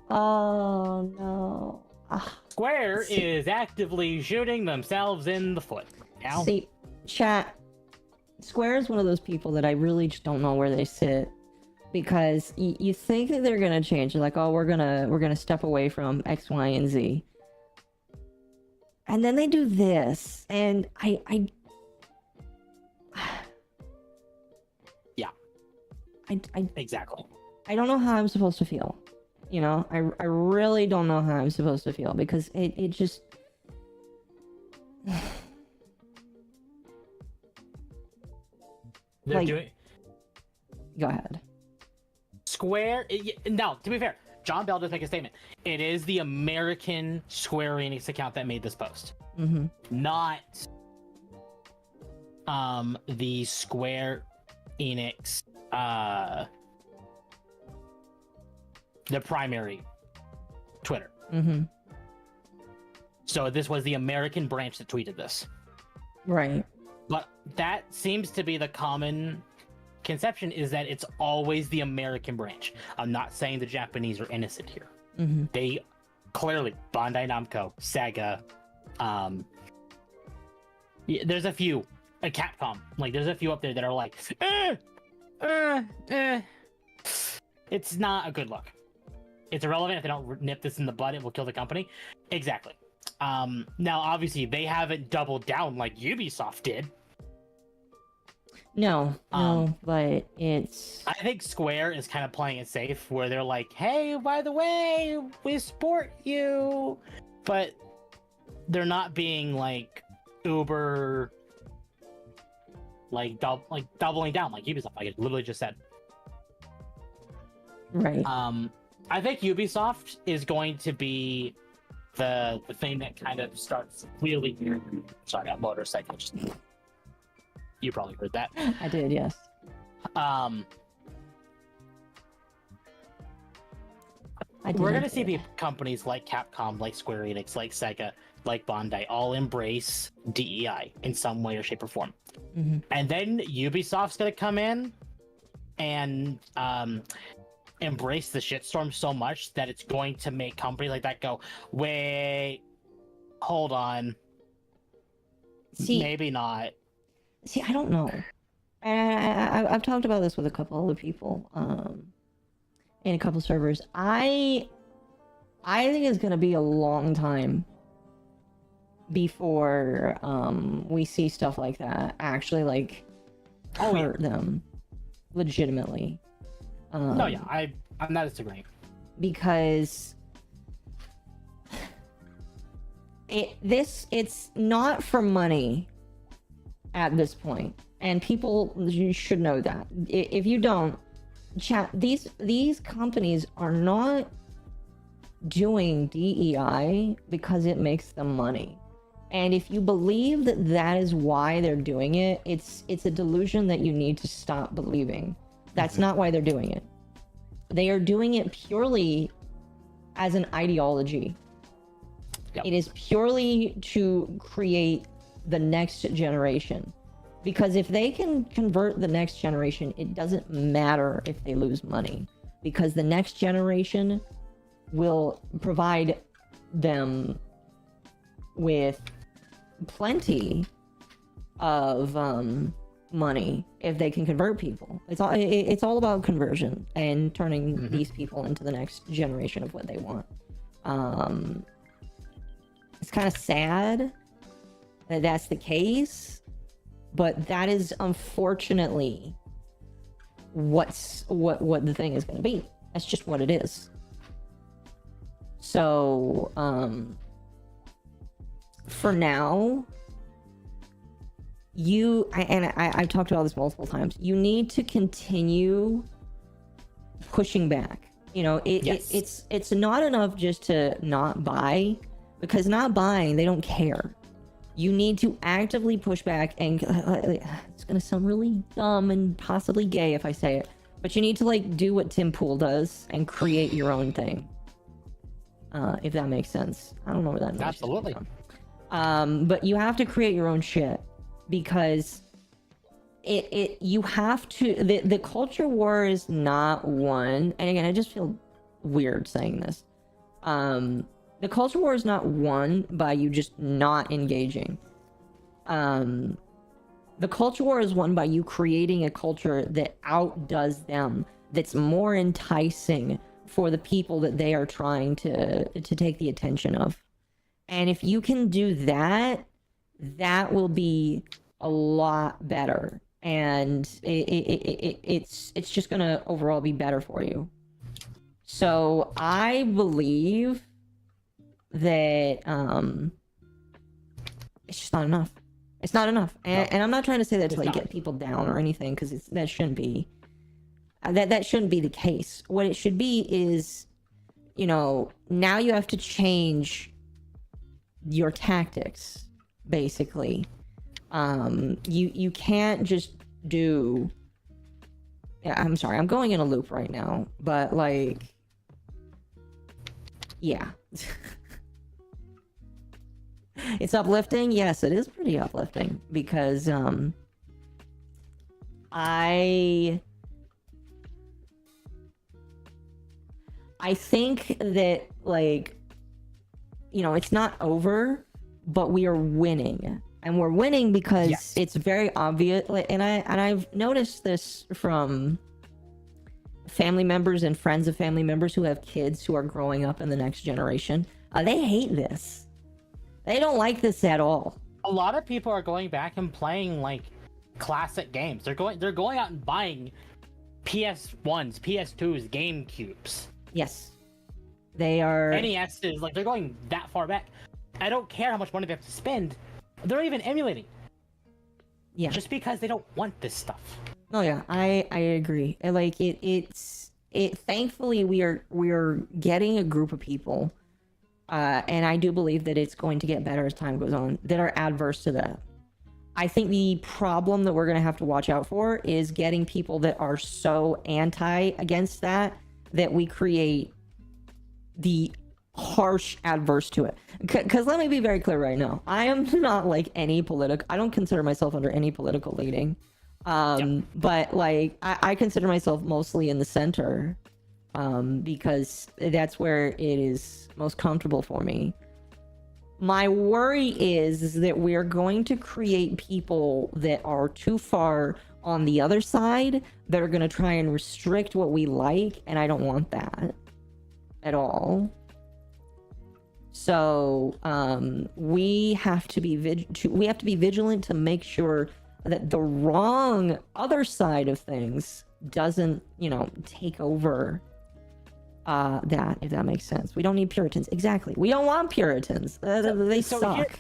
Oh, no. Square is actively shooting themselves in the foot. Now, See, chat, Square is one of those people that I really just don't know where they sit. Because you think that they're gonna change. They're like, oh, we're gonna step away from X, Y, and Z. And then they do this, and I exactly. I don't know how I'm supposed to feel. I really don't know how I'm supposed to feel, because it just... They're doing... Go ahead. Square... Now, to be fair, John Bell does make a statement. It is the American Square Enix account that made this post. Mm-hmm. Not the Square Enix... the primary Twitter. Mm-hmm. So this was the American branch that tweeted this. Right. But that seems to be the common conception, is that it's always the American branch. I'm not saying the Japanese are innocent here. Mm-hmm. They clearly, Bandai Namco, Sega, there's a few, Capcom, there's a few up there that are like, it's not a good look. It's irrelevant. If they don't nip this in the bud, it will kill the company. Exactly. Now, obviously, they haven't doubled down like Ubisoft did. No, but it's... I think Square is kind of playing it safe, where they're like, hey, by the way, we support you. But they're not being, uber... doubling down like Ubisoft, like I literally just said. Right. I think Ubisoft is going to be the thing that kind of starts really. Sorry, that motorcycle. You probably heard that. I did, yes. We're gonna see companies like Capcom, like Square Enix, like Sega, like Bandai, all embrace DEI in some way or shape or form. Mm-hmm. And then Ubisoft's gonna come in and embrace the shitstorm so much that it's going to make companies like that go, wait, hold on, maybe not. See, I don't know. I've talked about this with a couple other people in a couple servers. I think it's gonna be a long time before we see stuff like that actually like hurt them legitimately. No, yeah, I'm not disagreeing. Because it's not for money at this point, and people, you should know that. If you don't, chat, these companies are not doing DEI because it makes them money. And if you believe that that is why they're doing it, it's a delusion that you need to stop believing. That's not why they're doing it. They are doing it purely as an ideology. Yep. It is purely to create the next generation. Because if they can convert the next generation, it doesn't matter if they lose money. Because the next generation will provide them with plenty of money if they can convert people. It's all about conversion and turning these people into the next generation of what they want. It's kind of sad that that's the case, but that is unfortunately what the thing is going to be. That's just what it is. So for now, I've talked about this multiple times. You need to continue pushing back. You know, it's not enough just to not buy, because not buying, they don't care. You need to actively push back, and it's gonna sound really dumb and possibly gay if I say it, but you need to like do what Tim Pool does and create your own thing. If that makes sense. I don't know where that noise Absolutely. is from. But you have to create your own shit. Because you have to, the culture war is not won, and again, I just feel weird saying this. The culture war is not won by you just not engaging. The culture war is won by you creating a culture that outdoes them, that's more enticing for the people that they are trying to take the attention of. And if you can do that, that will be a lot better, and it's just gonna overall be better for you. So I believe that it's just not enough. It's not enough, and I'm not trying to say that to like get people down or anything, because that shouldn't be that shouldn't be the case. What it should be is, you know, now you have to change your tactics. Basically, you can't just do. Yeah, I'm sorry, I'm going in a loop right now, but like, yeah, it's uplifting. Yes, it is pretty uplifting because I think that, like, you know, it's not over, but we are winning, and we're winning because it's very obvious. And I've noticed this from family members and friends of family members who have kids who are growing up in the next generation. They hate this. They don't like this at all. A lot of people are going back and playing like classic games. They're going out and buying PS1s, PS2s, GameCubes. Yes, they are. NESs, like, they're going that far back. I don't care how much money they have to spend. They're even emulating. Yeah. Just because they don't want this stuff. Oh yeah, I agree. Like it's thankfully we're getting a group of people, and I do believe that it's going to get better as time goes on, that are adverse to that. I think the problem that we're going to have to watch out for is getting people that are so anti against that we create the harsh adverse to it. Because let me be very clear right now, I am not like any political, I don't consider myself under any political leaning, but like I consider myself mostly in the center, because that's where it is most comfortable for me. My worry is that we're going to create people that are too far on the other side that are going to try and restrict what we like, and I don't want that at all. So we have to be vigilant to make sure that the wrong other side of things doesn't, take over that, if that makes sense. We don't need Puritans. Exactly. We don't want Puritans. They suck.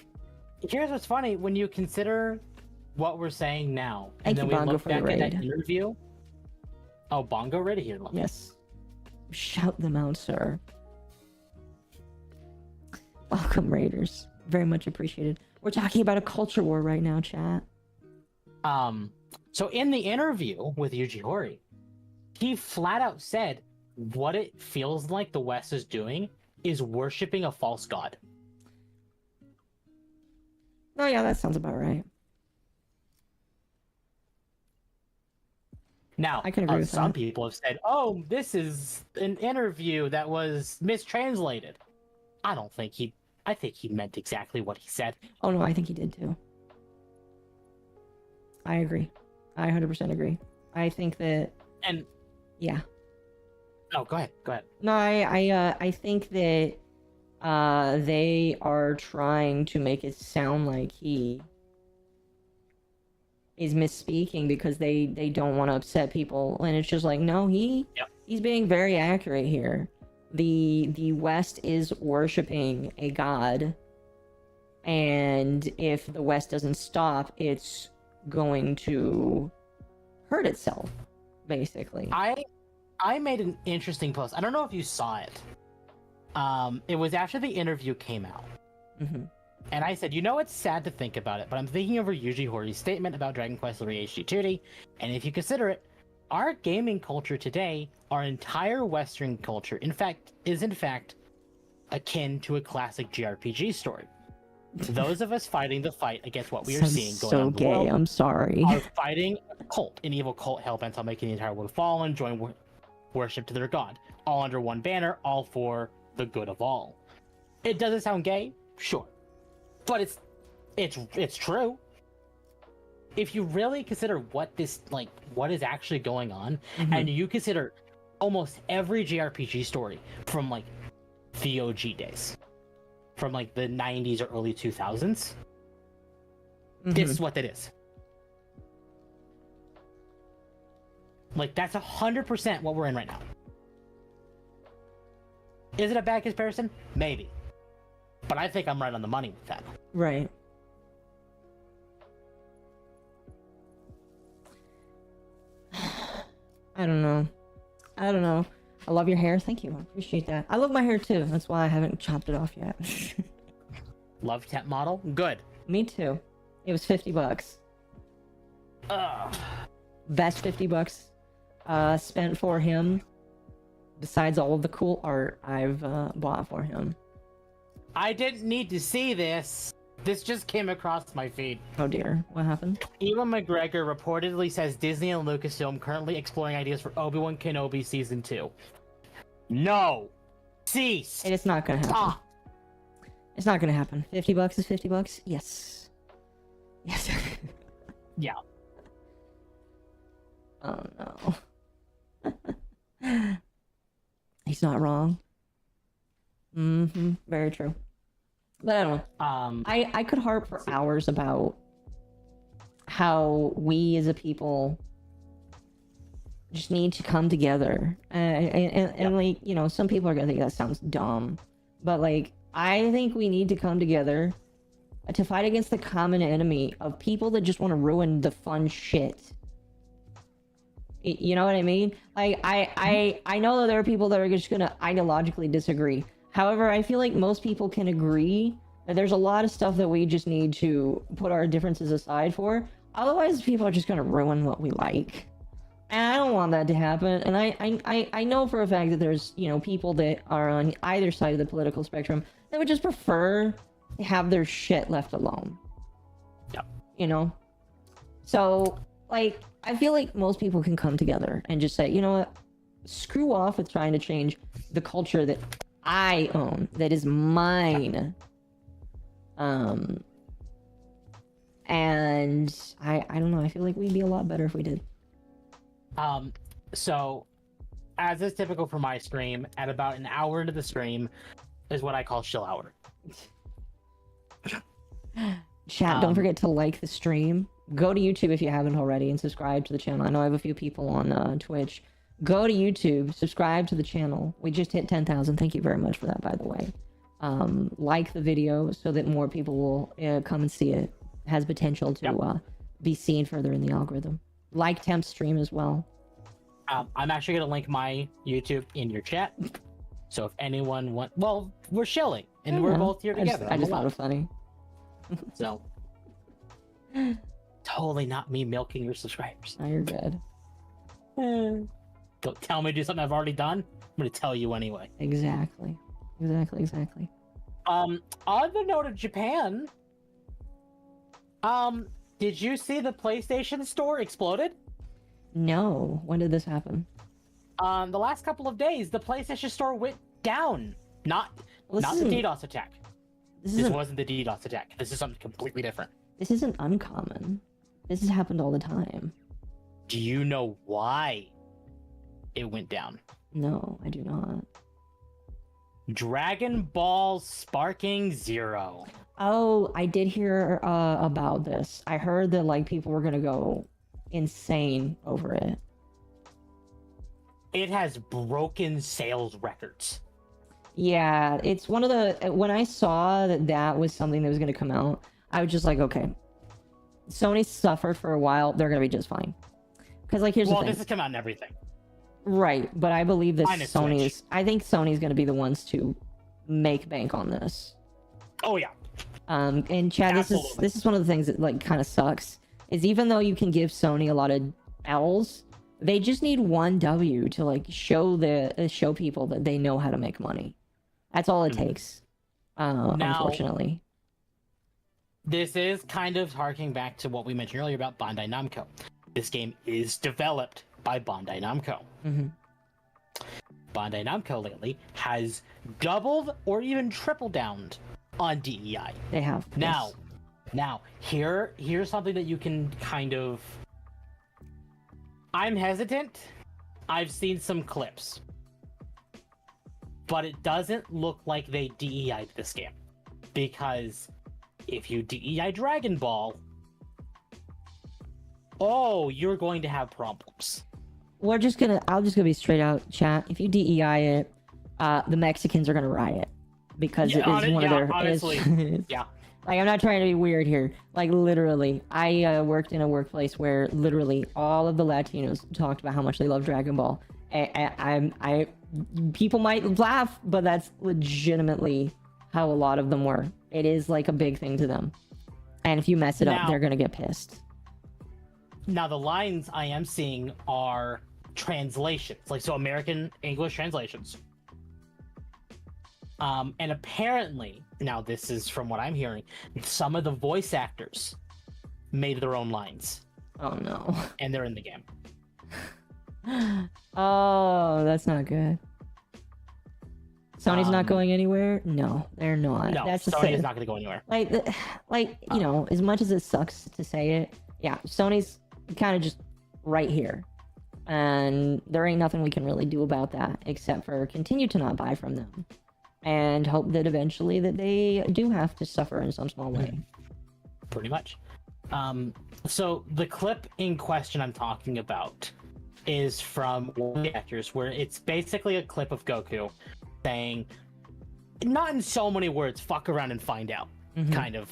Here's what's funny. When you consider what we're saying now, and Thank then you, we look Bongo, back at that interview. Oh, Bongo ready here. Yes. Shout them out, sir. Welcome, Raiders. Very much appreciated. We're talking about a culture war right now, chat. So in the interview with Yuji Horii, he flat out said what it feels like the West is doing is worshiping a false god. Oh yeah, that sounds about right. Now, I can agree with some that. people have said, "Oh, this is an interview that was mistranslated." I think he meant exactly what he said. Oh no, I think he did too. I agree. I 100% agree. I think that. And yeah. No, go ahead. No, I think that they are trying to make it sound like he is misspeaking because they don't want to upset people, and it's just like, no, he's being very accurate here. The West is worshiping a god, and if the West doesn't stop, it's going to hurt itself, basically. I made an interesting post. I don't know if you saw it. It was after the interview came out. Mm-hmm. And I said, it's sad to think about it, but I'm thinking over Yuji Horii's statement about Dragon Quest III HD 2D, and if you consider it, our gaming culture today, our entire Western culture, is in fact akin to a classic JRPG story. Those of us fighting the fight against what we are seeing going on in the world, I'm sorry. are fighting a cult, an evil cult hell-bent on making the entire world fall and join worship to their god, all under one banner, all for the good of all. It doesn't sound gay, sure, but it's true. If you really consider what is actually going on, Mm-hmm. and you consider almost every JRPG story from like the OG days, from like the 90s or early 2000s, Mm-hmm. this is what that is. Like, that's 100% what we're in right now. Is it a bad comparison? Maybe. But I think I'm right on the money with that. Right. I don't know. I love your hair. Thank you. I appreciate that. I love my hair too. That's why I haven't chopped it off yet. Love temp model? Good. Me too. It was $50. Best $50 spent for him, besides all of the cool art I've bought for him. I didn't need to see this. This just came across my feed. Oh dear, what happened? Ewan McGregor reportedly says Disney and Lucasfilm currently exploring ideas for Obi-Wan Kenobi Season 2. No! Cease! It's not gonna happen. Stop! It's not gonna happen. $50 is $50? Yes. Yes. Yeah. Oh no. He's not wrong. Mm-hmm. Very true. But I don't know. I could harp for hours about how we as a people just need to come together. And like, some people are gonna think that sounds dumb. But like, I think we need to come together to fight against the common enemy of people that just want to ruin the fun shit. You know what I mean? Like, I know that there are people that are just gonna ideologically disagree. However, I feel like most people can agree that there's a lot of stuff that we just need to put our differences aside for. Otherwise, people are just gonna ruin what we like. And I don't want that to happen. And I know for a fact that there's, you know, people that are on either side of the political spectrum that would just prefer to have their shit left alone. Yep. You know? So, like, I feel like most people can come together and just say, you know what? Screw off with trying to change the culture that I own, that is mine. And I don't know, I feel like we'd be a lot better if we did. So, as is typical for my stream, at about an hour into the stream is what I call chill hour. Chat, don't forget to like the stream. Go to YouTube if you haven't already and subscribe to the channel. I know I have a few people on Twitch. Go to YouTube, subscribe to the channel. We just hit 10,000. Thank you very much for that, by the way. Like the video so that more people will come and see it. It has potential to be seen further in the algorithm. Like Temp's stream as well. I'm actually going to link my YouTube in your chat. So if anyone wants... Well, we're chilling, and we're both here together. I just thought it was funny. So... Totally not me milking your subscribers. No, you're good. Don't tell me to do something I've already done. I'm going to tell you anyway. Exactly. On the note of Japan... Did you see the PlayStation Store exploded? No. When did this happen? The last couple of days, the PlayStation Store went down. Not the DDoS attack. This wasn't the DDoS attack. This is something completely different. This isn't uncommon. This has happened all the time. Do you know why it went down? No, I do not. Dragon Ball Sparking Zero. Oh, I did hear about this. I heard that like people were gonna go insane over it. It has broken sales records. Yeah, it's one of the... When I saw that that was something that was gonna come out, I was just like, okay. Sony suffered for a while. They're gonna be just fine. Because like, here's the thing. This has come out in everything. Right, but I believe that Minus Sony's... Switch. I think Sony's gonna be the ones to make bank on this. Oh yeah. And Chad, this is one of the things that like kind of sucks. Is even though you can give Sony a lot of L's, they just need one W to like show people that they know how to make money. That's all it takes. Unfortunately. This is kind of harking back to what we mentioned earlier about Bandai Namco. This game is developed by Bandai Namco. Mm-hmm. Bandai Namco lately has doubled or even tripled down on DEI. They have. Now, yes. here's something that you can kind of... I'm hesitant. I've seen some clips. But it doesn't look like they DEI'd this game. Because if you DEI Dragon Ball, you're going to have problems. I'll just gonna be straight out, chat. If you DEI it, the Mexicans are gonna riot. Because it is one of their... Honestly, yeah. Like, I'm not trying to be weird here. Like, literally, I worked in a workplace where literally all of the Latinos talked about how much they love Dragon Ball. People might laugh, but that's legitimately how a lot of them were. It is like a big thing to them. And if you mess it up, they're gonna get pissed. Now, the lines I am seeing are translations. Like, so American English translations. And apparently, now this is from what I'm hearing, some of the voice actors made their own lines. Oh no. And they're in the game. Oh, that's not good. Sony's not going anywhere? No, they're not. No, that's Sony is not going to go anywhere. You know, as much as it sucks to say it, yeah, Sony's kind of just right here. And there ain't nothing we can really do about that except for continue to not buy from them. And hope that eventually that they do have to suffer in some small way. Pretty much. So the clip in question I'm talking about is from one of the actors, where it's basically a clip of Goku saying, not in so many words, fuck around and find out. Mm-hmm. Kind of.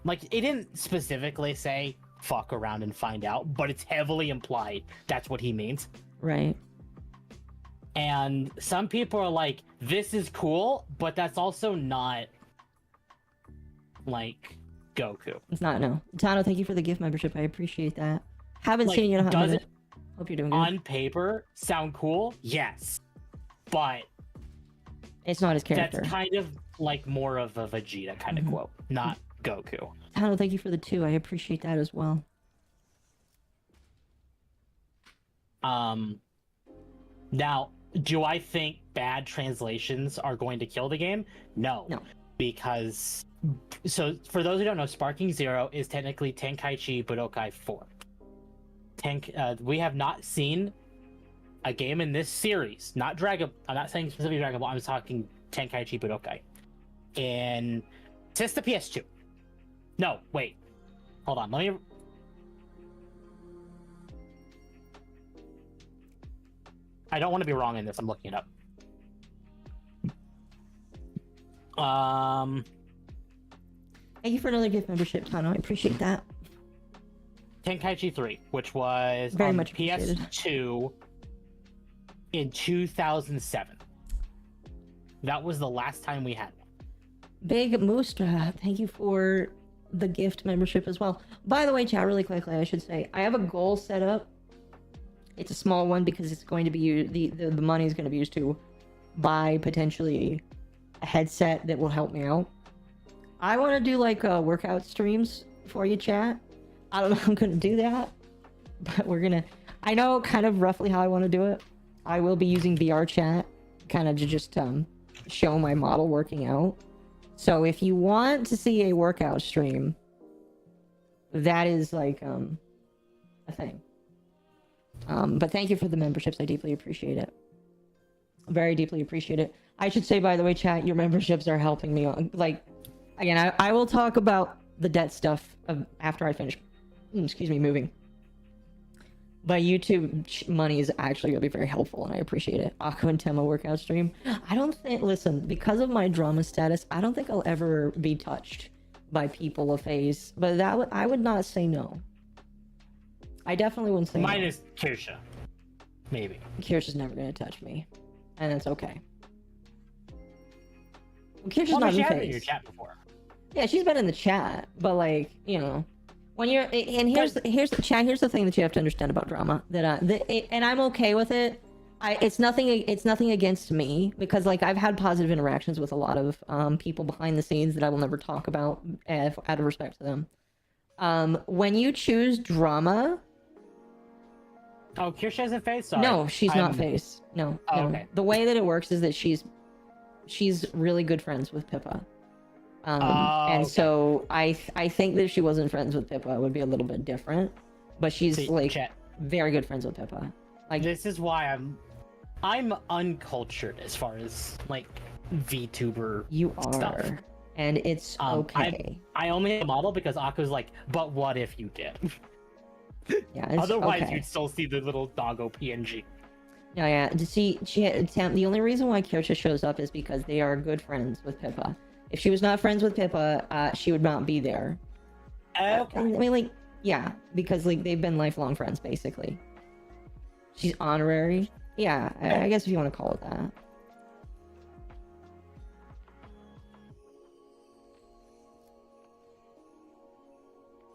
Like, it didn't specifically say, fuck around and find out, but it's heavily implied that's what he means. Right. And some people are like, this is cool, but that's also not like Goku. It's not, no. Tano, thank you for the gift membership. I appreciate that. Haven't Like, seen you in a hot does minute. it Hope you're doing good. on paper sound cool? Yes. But It's not his character. that's kind of like more of a Vegeta kind of quote, not Goku. Tano, thank you for the 2. I appreciate that as well. Now, do I think bad translations are going to kill the game? No. No. Because, so for those who don't know, Sparking Zero is technically Tenkaichi Budokai 4. We have not seen a game in this series, I'm not saying specifically Dragon Ball, I'm talking Tenkaichi Budokai. Since the PS2. No, wait. Hold on, let me... I don't want to be wrong in this, I'm looking it up. Thank you for another gift membership, Tano. I appreciate that. Tenkaichi 3, which was Very on much appreciated. PS2 in 2007. That was the last time we had one. Big Moostra, thank you for the gift membership as well. By the way, chat, really quickly, I should say, I have a goal set up. It's a small one because it's going to be used, the money is going to be used to buy potentially a headset that will help me out. I want to do like workout streams for you, chat. I don't know if I'm going to do that, but I know kind of roughly how I want to do it. I will be using VR chat kind of to just show my model working out. So if you want to see a workout stream, that is like a thing. But thank you for the memberships. I deeply appreciate it. Very deeply appreciate it. I should say, by the way, chat, your memberships are helping me on, like, again, I will talk about the debt stuff after I finish, moving. But YouTube money is actually going to be very helpful, and I appreciate it. Akko and Tema workout stream. I don't think, listen, because of my drama status, I don't think I'll ever be touched by people of phase, but I would not say no. I definitely wouldn't say Mine no. is Kirsha. Maybe. Kirsha's never going to touch me, and that's okay. Well, Kirsha's Well, not she in has been in phase. your chat before. Yeah, she's been in the chat, but like, you know, when you're, and here's the thing that you have to understand about drama, and I'm okay with it. It's nothing against me, because like I've had positive interactions with a lot of people behind the scenes that I will never talk about out of respect to them. When you choose drama, Oh, Kirsha isn't phase? Sorry. no, she's not phase. No, Oh, no. okay. The way that it works is that she's really good friends with Pippa. And okay. so I think that if she wasn't friends with Pippa, it would be a little bit different. But she's See, like chat. very good friends with Pippa. Like, This is why I'm uncultured as far as like VTuber. you are, stuff. and it's okay. I only model because Akko's like, but what if you did? Yeah, it's Otherwise, okay. you'd still see the little doggo PNG. No, yeah. To see, the only reason why Kirsha shows up is because they are good friends with Pippa. If she was not friends with Pippa, she would not be there. Okay. I mean, like, yeah, because like they've been lifelong friends, basically. She's honorary. Yeah, I guess if you want to call it that.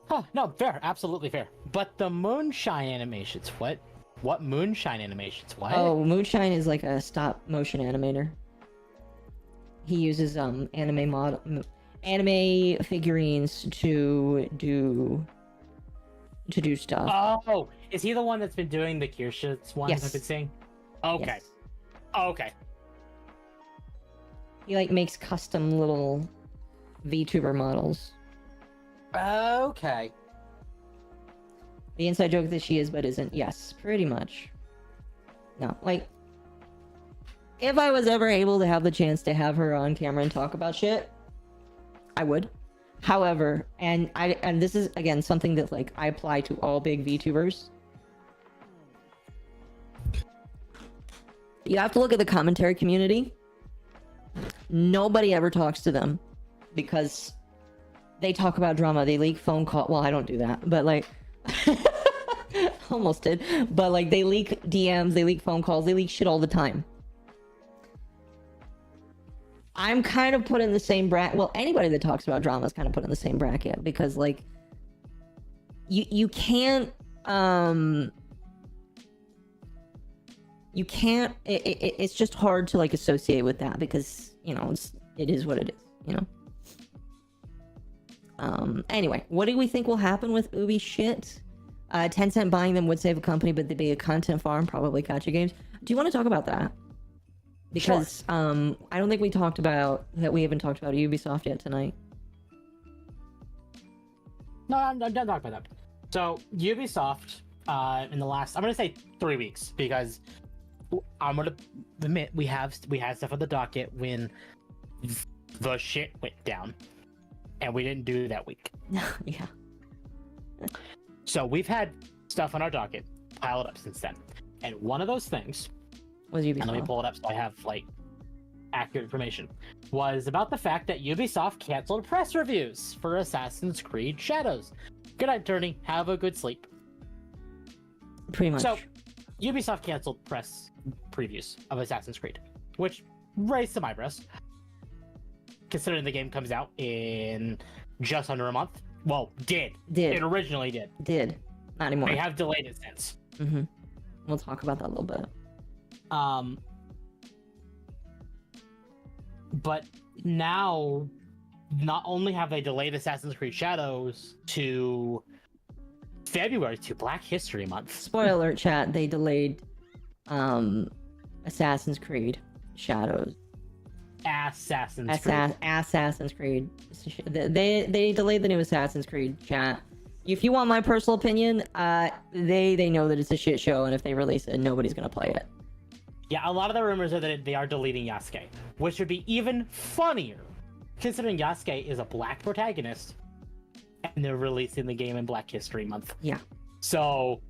Huh, no, fair, absolutely fair. But the moonshine animations, what moonshine animations? What? Oh, Moonshine is like a stop motion animator. He uses anime figurines to do stuff. Oh, is he the one that's been doing the Kirsha's ones Yes. I've been seeing? Okay. Yes. Okay. He like makes custom little VTuber models. Okay. The inside joke that she is but isn't. Yes, pretty much. No, like, if I was ever able to have the chance to have her on camera and talk about shit, I would. However, and this is again something that like I apply to all big VTubers. You have to look at the commentary community. Nobody ever talks to them because they talk about drama. They leak phone call. Well, I don't do that, but like, almost did. But like, they leak DMs, they leak phone calls, they leak shit all the time. I'm kind of put in the same bracket. Well, anybody that talks about drama is kind of put in the same bracket because like, you can't it's just hard to like associate with that because you know it is what it is, you know. Anyway, what do we think will happen with Ubi shit? Tencent buying them would save a company, but they'd be a content farm, probably catch-up games. Do you want to talk about that? Because sure. I don't think we talked about that. We haven't talked about Ubisoft yet tonight. No, I'm not talking about that. So Ubisoft, in the last, I'm gonna say 3 weeks because I'm gonna admit we had stuff on the docket when the shit went down, and we didn't do that week. Yeah. So we've had stuff on our docket piled up since then, and one of those things was Ubisoft. And let me pull it up so I have like accurate information. Was about the fact that Ubisoft canceled press reviews for Assassin's Creed Shadows. Good night, Turney. Have a good sleep. Pretty much. So, Ubisoft canceled press previews of Assassin's Creed, which raised some eyebrows, considering the game comes out in just under a month. Well, did. It originally did. Not anymore. They have delayed it since. Mm-hmm. We'll talk about that a little bit. But now, not only have they delayed Assassin's Creed Shadows to February, to Black History Month. Spoiler alert, chat, they delayed Assassin's Creed Shadows. Assassin's Creed. They delayed the new Assassin's Creed, chat. If you want my personal opinion, they know that it's a shit show, and if they release it, nobody's gonna play it. Yeah, a lot of the rumors are that they are deleting Yasuke, which would be even funnier, considering Yasuke is a black protagonist, and they're releasing the game in Black History Month. Yeah. So,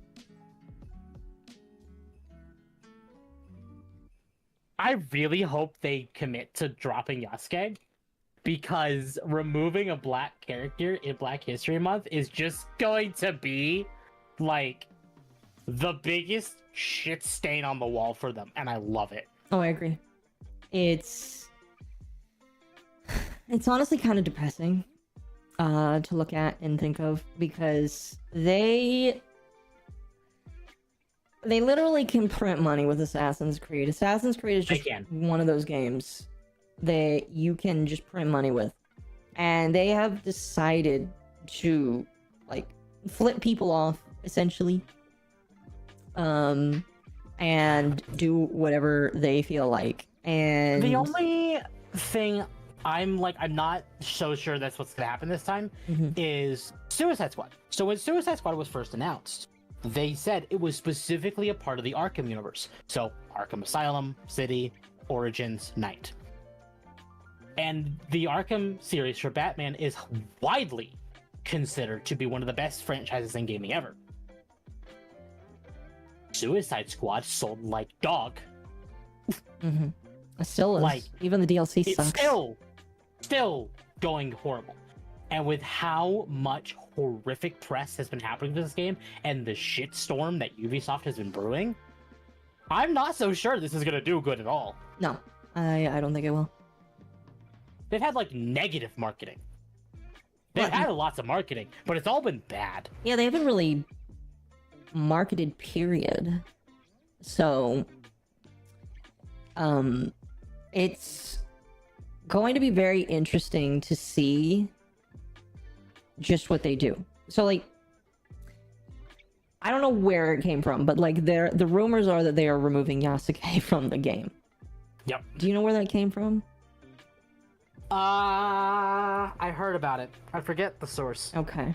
I really hope they commit to dropping Yasuke, because removing a black character in Black History Month is just going to be, like, the biggest shit stain on the wall for them, and I love it. Oh, I agree. It's honestly kind of depressing to look at and think of, because they literally can print money with Assassin's Creed. Assassin's Creed is just one of those games that you can just print money with, and they have decided to like flip people off essentially, and do whatever they feel like. And the only thing I'm not so sure that's what's gonna happen this time is Suicide Squad. So when Suicide Squad was first announced, they said it was specifically a part of the Arkham universe. So Arkham Asylum, City, Origins, Night. And the Arkham series for Batman is widely considered to be one of the best franchises in gaming ever. Suicide Squad sold like dog. It still is. Like, even the DLC sucks. It's still going horrible. And with how much horrific press has been happening to this game and the shitstorm that Ubisoft has been brewing, I'm not so sure this is gonna do good at all. No, I don't think it will. They've had like negative marketing. They've had lots of marketing, but it's all been bad. Yeah, they haven't really marketed, period. So it's going to be very interesting to see just what they do. So like, I don't know where it came from, but like the rumors are that they are removing Yasuke from the game. Yep. Do you know where that came from? I heard about it. I forget the source. Okay.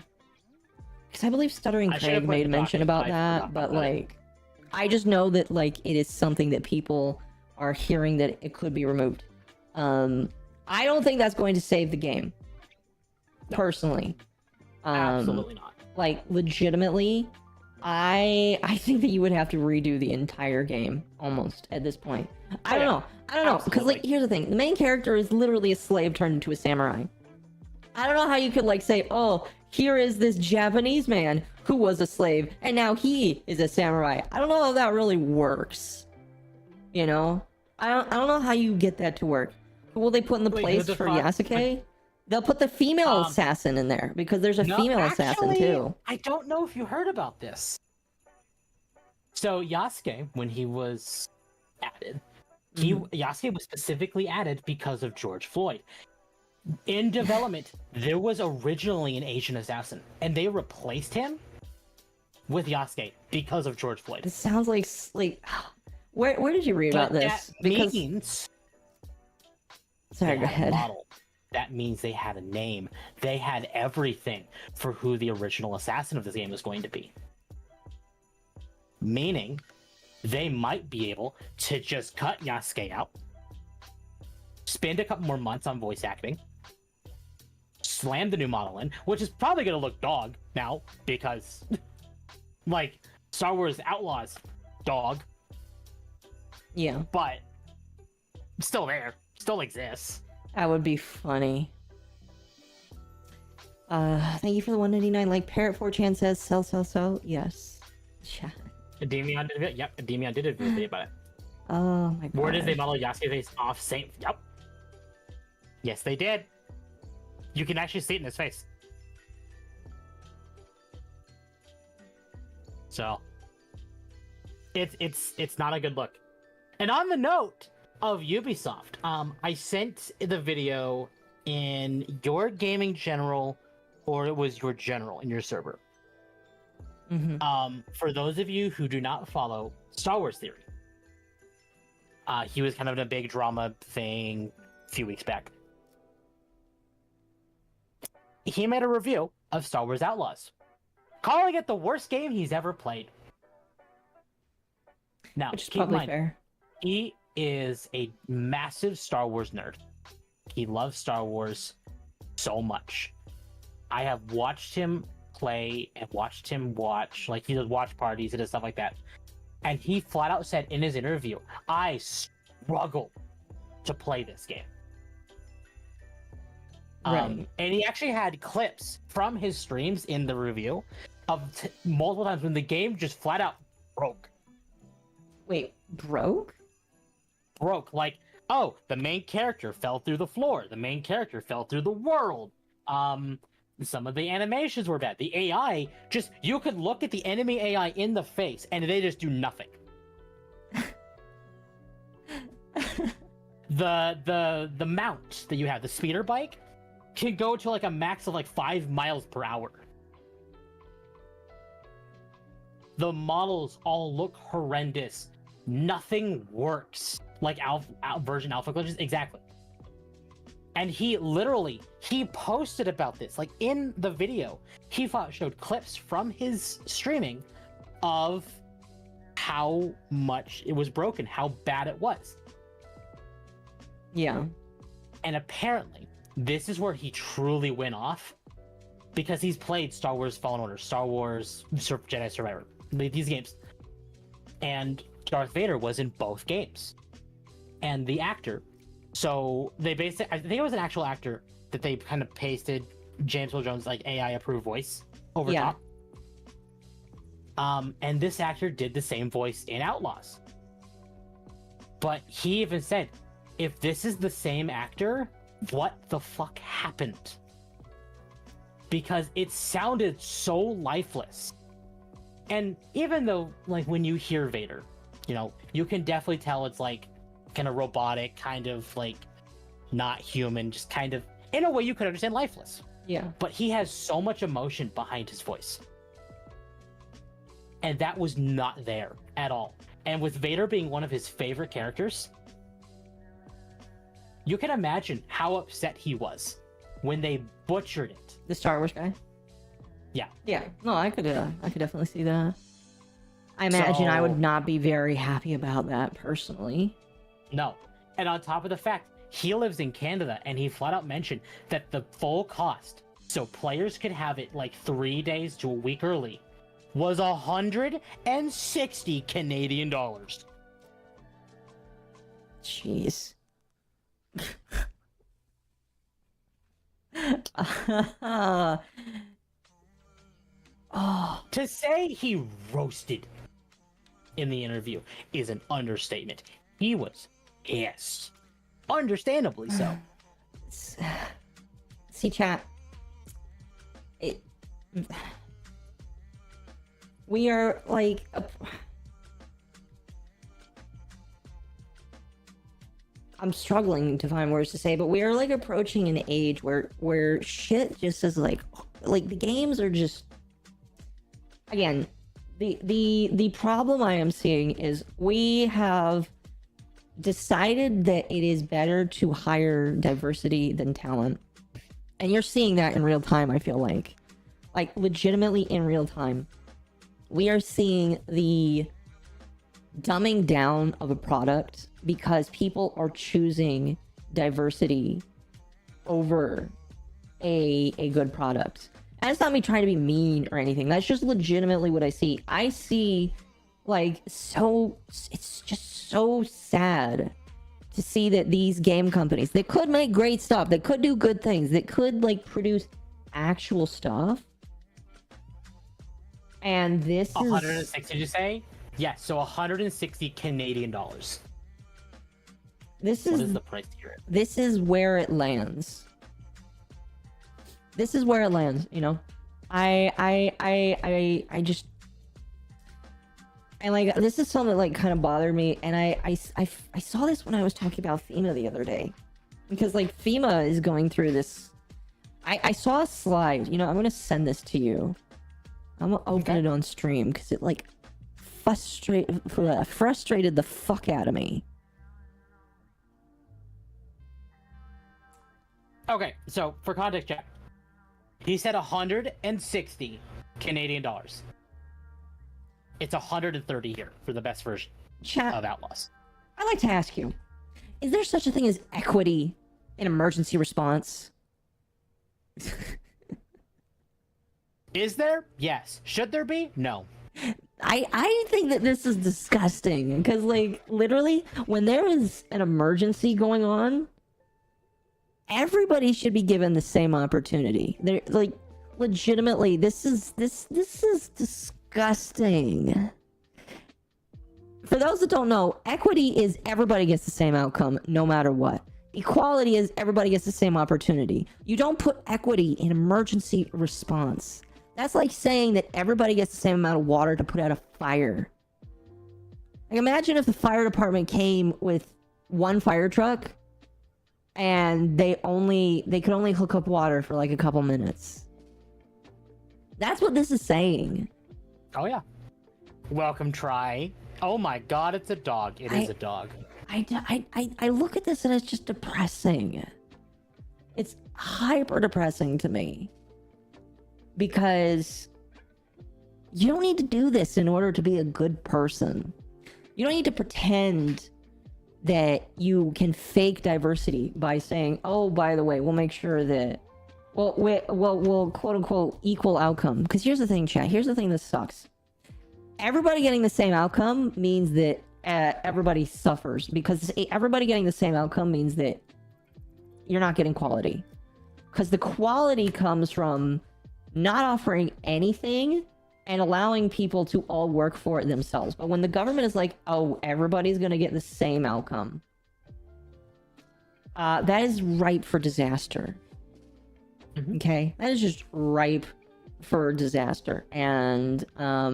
Because I believe Stuttering Craig made mention about that, but like, I just know that like it is something that people are hearing that it could be removed. I don't think that's going to save the game. No. Personally. Absolutely not. Like, legitimately, I think that you would have to redo the entire game almost at this point. I don't know. Because like, here's the thing: the main character is literally a slave turned into a samurai. I don't know how you could like say, oh, here is this Japanese man who was a slave and now he is a samurai. I don't know how that really works. You know? I don't know how you get that to work. Who will they put in the place for Yasuke? They'll put the female assassin in there because there's a female assassin too. I don't know if you heard about this. So Yasuke, when he was added, Yasuke was specifically added because of George Floyd. In development, there was originally an Asian assassin, and they replaced him with Yasuke because of George Floyd. It sounds like where did you read about this? That means sorry, go ahead. That means they had a name. They had everything for who the original assassin of this game was going to be. Meaning, they might be able to just cut Yasuke out, spend a couple more months on voice acting, slam the new model in, which is probably going to look dog now, because, like, Star Wars Outlaws, dog. Yeah. But, still there. Still exists. That would be funny. Thank you for the 199. Like Parrot 4chan says, sell. Yes. Yeah. Demion did it. Yep, Demion did a video about it. Oh my god. Where does they model Yasuke face off Saint? Yep. Yes, they did. You can actually see it in his face. So it's not a good look. And on the note of Ubisoft, I sent the video in your gaming general, or it was your general in your server. For those of you who do not follow Star Wars Theory, he was kind of in a big drama thing a few weeks back. He made a review of Star Wars Outlaws, calling it the worst game he's ever played. Now, which is keep in probably mind, fair. he is a massive Star Wars nerd. He loves Star Wars so much. I have watched him play and watched him watch, like he does watch parties and stuff like that. And he flat out said in his interview, I struggle to play this game. Right. And he actually had clips from his streams in the review of multiple times when the game just flat out broke. Wait, broke? Broke. Like, oh, the main character fell through the floor. The main character fell through the world. Some of the animations were bad. The AI, just, you could look at the enemy AI in the face and they just do nothing. The mount that you have, the speeder bike, can go to like a max of like 5 miles per hour. The models all look horrendous. Nothing works like version alpha glitches. Exactly. And he posted about this, like in the video, he showed clips from his streaming of how much it was broken, how bad it was. Yeah. And apparently, this is where he truly went off, because he's played Star Wars Fallen Order, Star Wars Jedi Survivor, these games. And Darth Vader was in both games. And the actor, so they basically, I think it was an actual actor that they kind of pasted James Earl Jones' like AI approved voice over top. And this actor did the same voice in Outlaws. But he even said, if this is the same actor, what the fuck happened? Because it sounded so lifeless. And even though, like, when you hear Vader, you know, you can definitely tell it's like kind of robotic, kind of like not human, just kind of, in a way you could understand, lifeless. Yeah. But he has so much emotion behind his voice. And that was not there at all. And with Vader being one of his favorite characters, you can imagine how upset he was when they butchered it. The Star Wars guy? Yeah. Yeah. No, I could definitely see that. I imagine I would not be very happy about that personally. No. And on top of the fact, he lives in Canada, and he flat out mentioned that the full cost, so players could have it like 3 days to a week early, was 160 Canadian dollars. Jeez. Oh, To say he roasted in the interview is an understatement. He was pissed. Understandably so. see, chat. We are like. I'm struggling to find words to say, but we are like approaching an age where shit just is like the games are just. Again, the problem I am seeing is we have decided that it is better to hire diversity than talent. And you're seeing that in real time, I feel like legitimately in real time. We are seeing the dumbing down of a product because people are choosing diversity over a good product. And it's not me trying to be mean or anything. That's just legitimately what I see. I see, like, it's just so sad to see that these game companies that could make great stuff, that could do good things, that could, like, produce actual stuff. And this is... 160, did you say? Yes, so 160 Canadian dollars. What is the price here? This is where it lands. This is where it lands, you know? I just... And, like, this is something that, like, kind of bothered me. And I saw this when I was talking about FEMA the other day. Because, like, FEMA is going through this... I saw a slide. You know, I'm going to send this to you. I'm going to open it on stream. Because it, like, frustrated the fuck out of me. Okay, so, for context check. He said 160 Canadian dollars. It's 130 here for the best version of Outlaws. I'd like to ask you, is there such a thing as equity in emergency response? Is there? Yes. Should there be? No. I think that this is disgusting because, like, literally, when there is an emergency going on, everybody should be given the same opportunity. They're like, legitimately, this is disgusting. For those that don't know, equity is everybody gets the same outcome no matter what. Equality is everybody gets the same opportunity. You don't put equity in emergency response. That's like saying that everybody gets the same amount of water to put out a fire. Like, imagine if the fire department came with one fire truck and they could only hook up water for like a couple minutes. That's what this is saying. Oh yeah. Welcome, try. Oh my god, it's a dog. It is a dog. I look at this and it's just depressing. It's hyper depressing to me. Because you don't need to do this in order to be a good person. You don't need to pretend that you can fake diversity by saying, oh, by the way, we'll make sure that, we'll quote unquote equal outcome. Because here's the thing, chat. Here's the thing that sucks. Everybody getting the same outcome means that everybody suffers. Because everybody getting the same outcome means that you're not getting quality. Because the quality comes from not offering anything and allowing people to all work for it themselves. But when the government is like, oh, everybody's going to get the same outcome, that is ripe for disaster. Mm-hmm. Okay? That is just ripe for disaster. And, I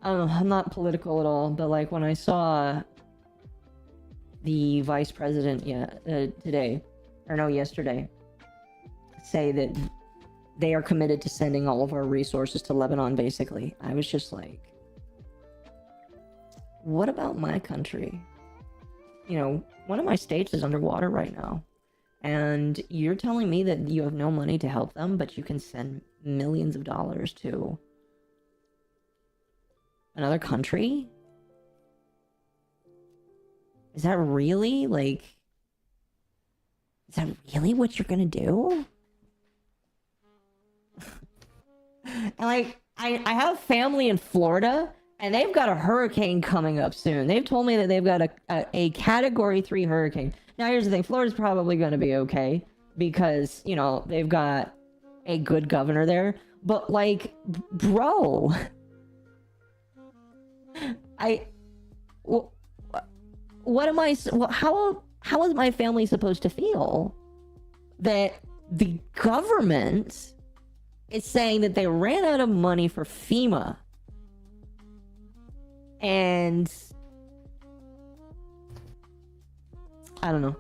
don't know, I'm not political at all, but, like, when I saw the vice president yesterday, say that they are committed to sending all of our resources to Lebanon, basically, I was just like, what about my country? You know, one of my states is underwater right now, and you're telling me that you have no money to help them, but you can send millions of dollars to another country? Is that really, like, is that really what you're gonna do? And, like, I have family in Florida, and they've got a hurricane coming up soon. They've told me that they've got a Category 3 hurricane. Now, here's the thing. Florida's probably going to be okay because, you know, they've got a good governor there. But, like, bro, what am I, how is my family supposed to feel that the government is saying that they ran out of money for FEMA and I don't know.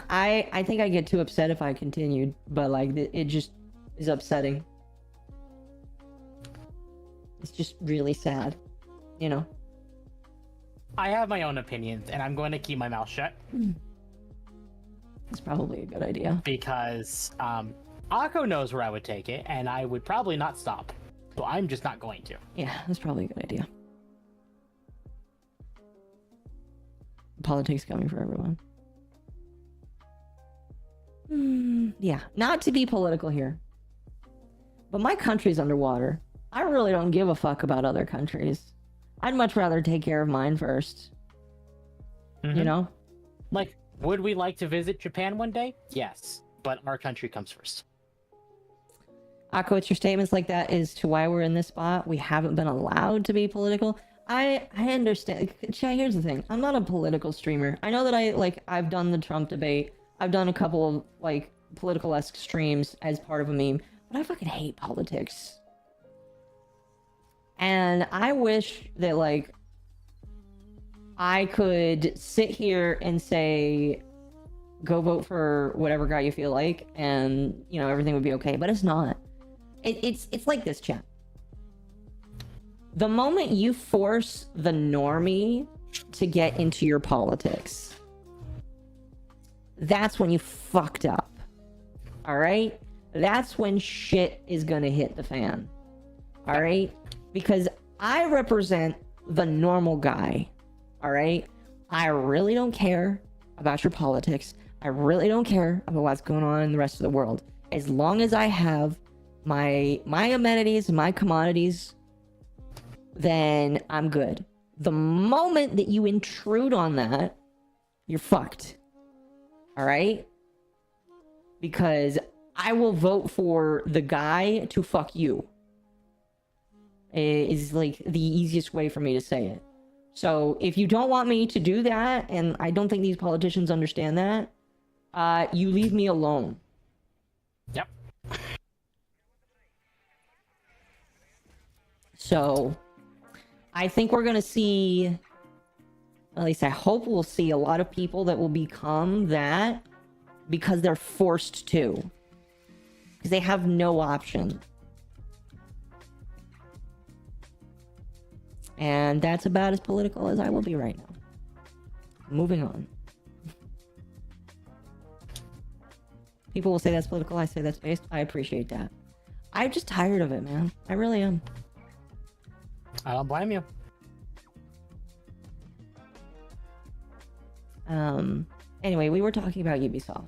I think I get too upset if I continued, but like it just is upsetting. It's just really sad, you know. I have my own opinions, and I'm going to keep my mouth shut. It's probably a good idea. Because Akko knows where I would take it, and I would probably not stop. So I'm just not going to. Yeah, that's probably a good idea. Politics coming for everyone. Yeah, not to be political here, but my country's underwater. I really don't give a fuck about other countries. I'd much rather take care of mine first. You know? Like, would we like to visit Japan one day? Yes, but our country comes first. Akko, it's your statements like that as to why we're in this spot. We haven't been allowed to be political. I understand. Chat, here's the thing. I'm not a political streamer. I know that I've done the Trump debate. I've done a couple of, like, political-esque streams as part of a meme. But I fucking hate politics. And I wish that, like, I could sit here and say, go vote for whatever guy you feel like, and, you know, everything would be okay. But it's not. It's like this, chat. The moment you force the normie to get into your politics, that's when you fucked up. Alright? That's when shit is gonna hit the fan. Alright? Because I represent the normal guy. Alright? I really don't care about your politics. I really don't care about what's going on in the rest of the world. As long as I have my amenities, my commodities, then I'm good. The moment that you intrude on that, you're fucked. Alright? Because I will vote for the guy to fuck you. Is like the easiest way for me to say it. So if you don't want me to do that, and I don't think these politicians understand that, you leave me alone. Yep. So I think we're gonna see, at least I hope we'll see, a lot of people that will become that because they're forced to. Because they have no option. And that's about as political as I will be right now. Moving on. People will say that's political, I say that's based. I appreciate that. I'm just tired of it, man. I really am. I don't blame you. Anyway, we were talking about Ubisoft.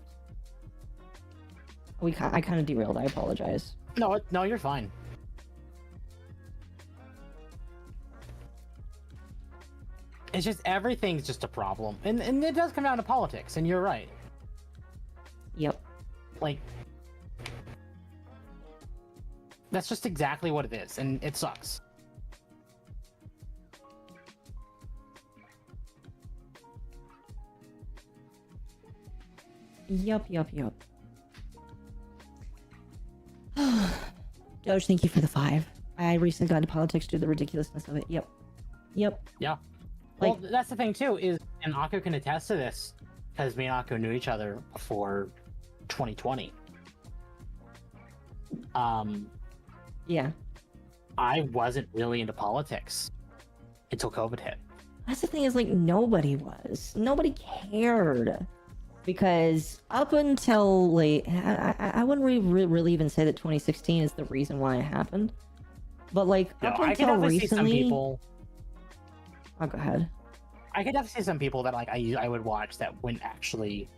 I kind of derailed. I apologize. No, you're fine. It's just everything's just a problem, and it does come down to politics. And you're right. Yep. Like, that's just exactly what it is, and it sucks. Yup. Doge, thank you for the 5. I recently got into politics due to the ridiculousness of it. Yep. Yeah. Like, well, that's the thing too, is, and Akko can attest to this, because me and Akko knew each other before 2020. Yeah. I wasn't really into politics until COVID hit. That's the thing, is like nobody was. Nobody cared. Because up until late, I wouldn't really even say that 2016 is the reason why it happened. But like up until recently, see some people. Oh, go ahead. I could definitely see some people that like I would watch that wouldn't actually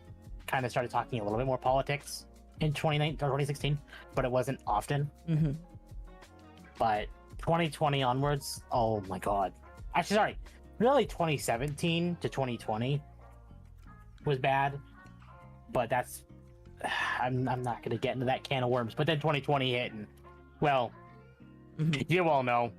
kind of started talking a little bit more politics in 2016, but it wasn't often. Mm-hmm. But 2020 onwards, oh my god. Actually, sorry, really 2017 to 2020 was bad, but that's I'm not gonna get into that can of worms. But then 2020 hit, and well, you all know.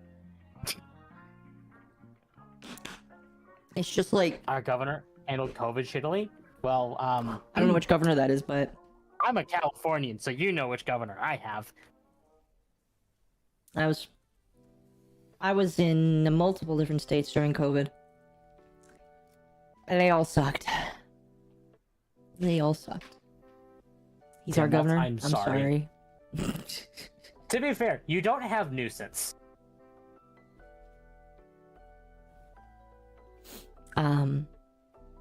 It's just like Our governor handled COVID shittily. Well, I don't know which governor that is, but I'm a Californian, so you know which governor I have. I was in multiple different states during COVID. And they all sucked. They all sucked. He's our governor. I'm sorry. sorry. To be fair, you don't have nuisance.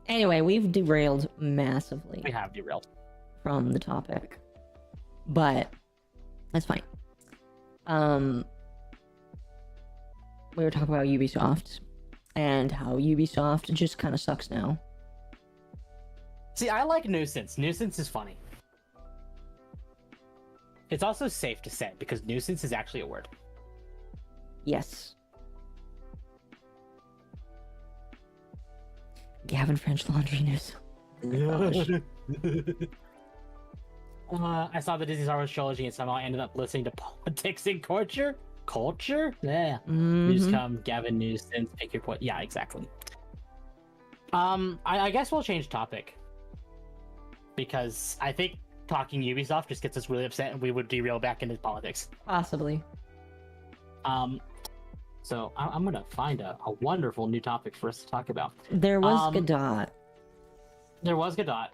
Anyway, we've derailed massively We have derailed. from the topic. But that's fine. We were talking about Ubisoft and how Ubisoft just kind of sucks now. See, I like nuisance. Nuisance is funny. It's also safe to say because nuisance is actually a word. Yes. Gavin French Laundry News. I saw the Disney Star Wars trilogy and somehow I ended up listening to politics and culture. Culture? Yeah. News come, Gavin Nuisance, pick your point. Yeah, exactly. I guess we'll change topic. Because I think talking Ubisoft just gets us really upset and we would derail back into politics. Possibly. So I'm gonna find a wonderful new topic for us to talk about. There was Godot. There was Godot.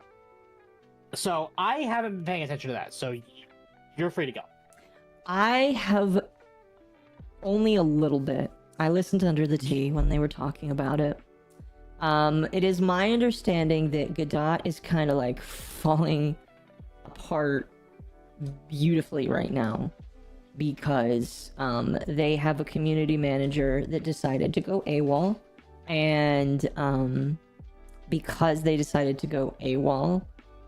So I haven't been paying attention to that, so you're free to go. I have only a little bit. I listened to Under the Tea when they were talking about it. It is my understanding that Godot is kind of like falling apart beautifully right now because they have a community manager that decided to go AWOL, and because they decided to go AWOL,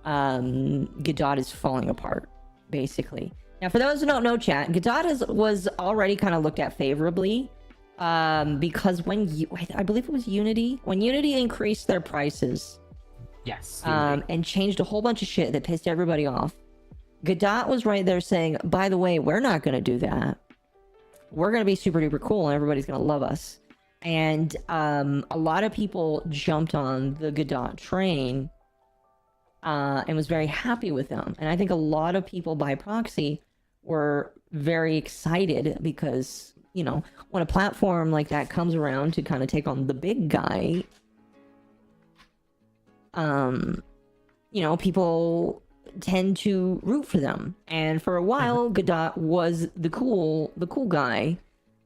Godot is falling apart, basically. Now, for those who don't know, chat, Godot was already kind of looked at favorably, because I believe it was Unity, when Unity increased their prices, Yes. and changed a whole bunch of shit that pissed everybody off, Godot was right there saying, by the way, we're not going to do that. We're going to be super duper cool and everybody's going to love us. And a lot of people jumped on the Godot train and was very happy with them. And I think a lot of people by proxy were very excited because, you know, when a platform like that comes around to kind of take on the big guy, you know, people tend to root for them. And for a while, Godot was the cool guy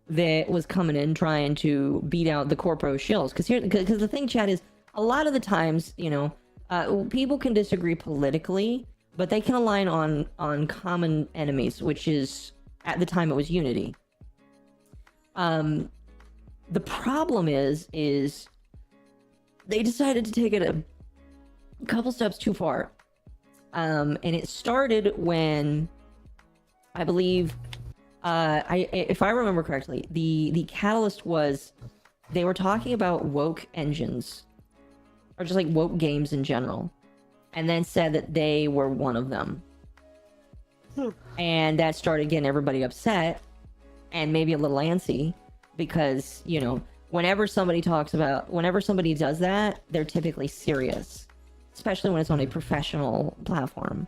that was coming in trying to beat out the corpo shills. Because the thing, Chad, is a lot of the times, you know, people can disagree politically, but they can align on common enemies, which is, at the time, it was Unity. The problem is they decided to take it a couple steps too far. And it started when, I believe, if I remember correctly, the catalyst was they were talking about woke engines, or just like woke games in general, and then said that they were one of them. And that started getting everybody upset and maybe a little antsy because, you know, whenever somebody does that, they're typically serious, especially when it's on a professional platform.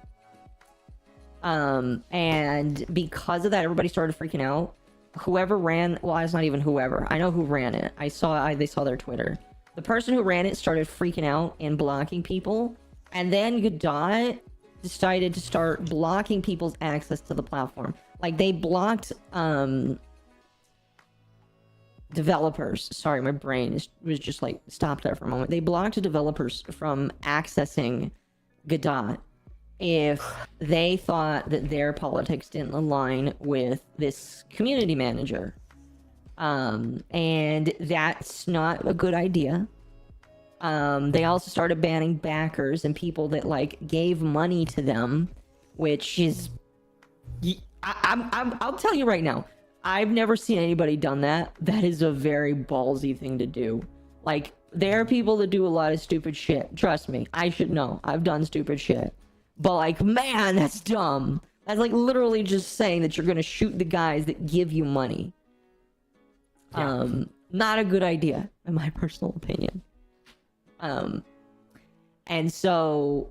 And because of that, everybody started freaking out. Whoever ran, well, it's not even whoever. I know who ran it. They saw their Twitter. The person who ran it started freaking out and blocking people. And then Godot decided to start blocking people's access to the platform. Like, they blocked, developers. Sorry, my brain was just like stopped there for a moment. They blocked developers from accessing Godot if they thought that their politics didn't align with this community manager. And that's not a good idea. They also started banning backers and people that like gave money to them, which is, I'll tell you right now, I've never seen anybody done that. That is a very ballsy thing to do. Like, there are people that do a lot of stupid shit. Trust me, I should know. I've done stupid shit. But like, man, that's dumb. That's like literally just saying that you're gonna shoot the guys that give you money. Yeah. Not a good idea, in my personal opinion. And so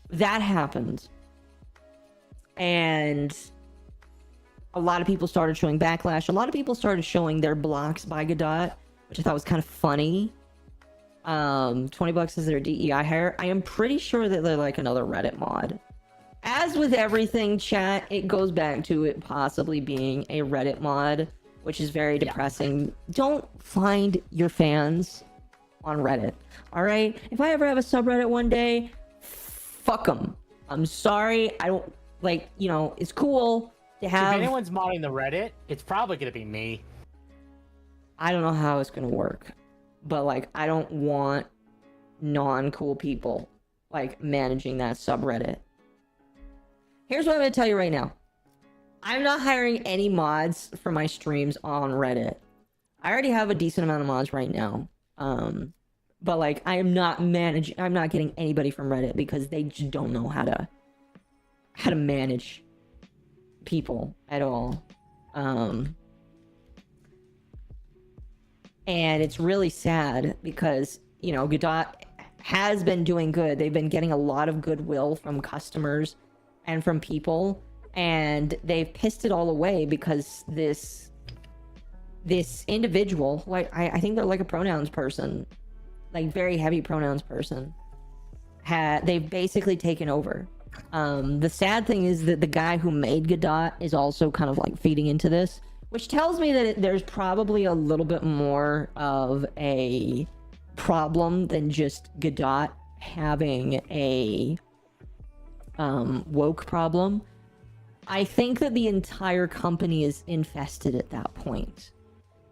that happened. And a lot of people started showing backlash. A lot of people started showing their blocks by Godot, which I thought was kind of funny. $20 is their DEI hire. I am pretty sure that they're like another Reddit mod. As with everything, chat, it goes back to it possibly being a Reddit mod, which is very depressing. Don't find your fans on Reddit, all right? If I ever have a subreddit one day, fuck them. I'm sorry. I don't, like, you know, it's cool to have... If anyone's modding the Reddit, it's probably going to be me. I don't know how it's going to work, but, like, I don't want non-cool people, like, managing that subreddit. Here's what I'm going to tell you right now. I'm not hiring any mods for my streams on Reddit. I already have a decent amount of mods right now. But like, I'm not getting anybody from Reddit because they just don't know how to manage people at all. And it's really sad because, you know, Godot has been doing good. They've been getting a lot of goodwill from customers and from people, and they've pissed it all away because this individual, like I think they're like a pronouns person, like very heavy pronouns person, they've basically taken over. The sad thing is that the guy who made Godot is also kind of like feeding into this, which tells me that there's probably a little bit more of a problem than just Godot having a woke problem. I think that the entire company is infested at that point.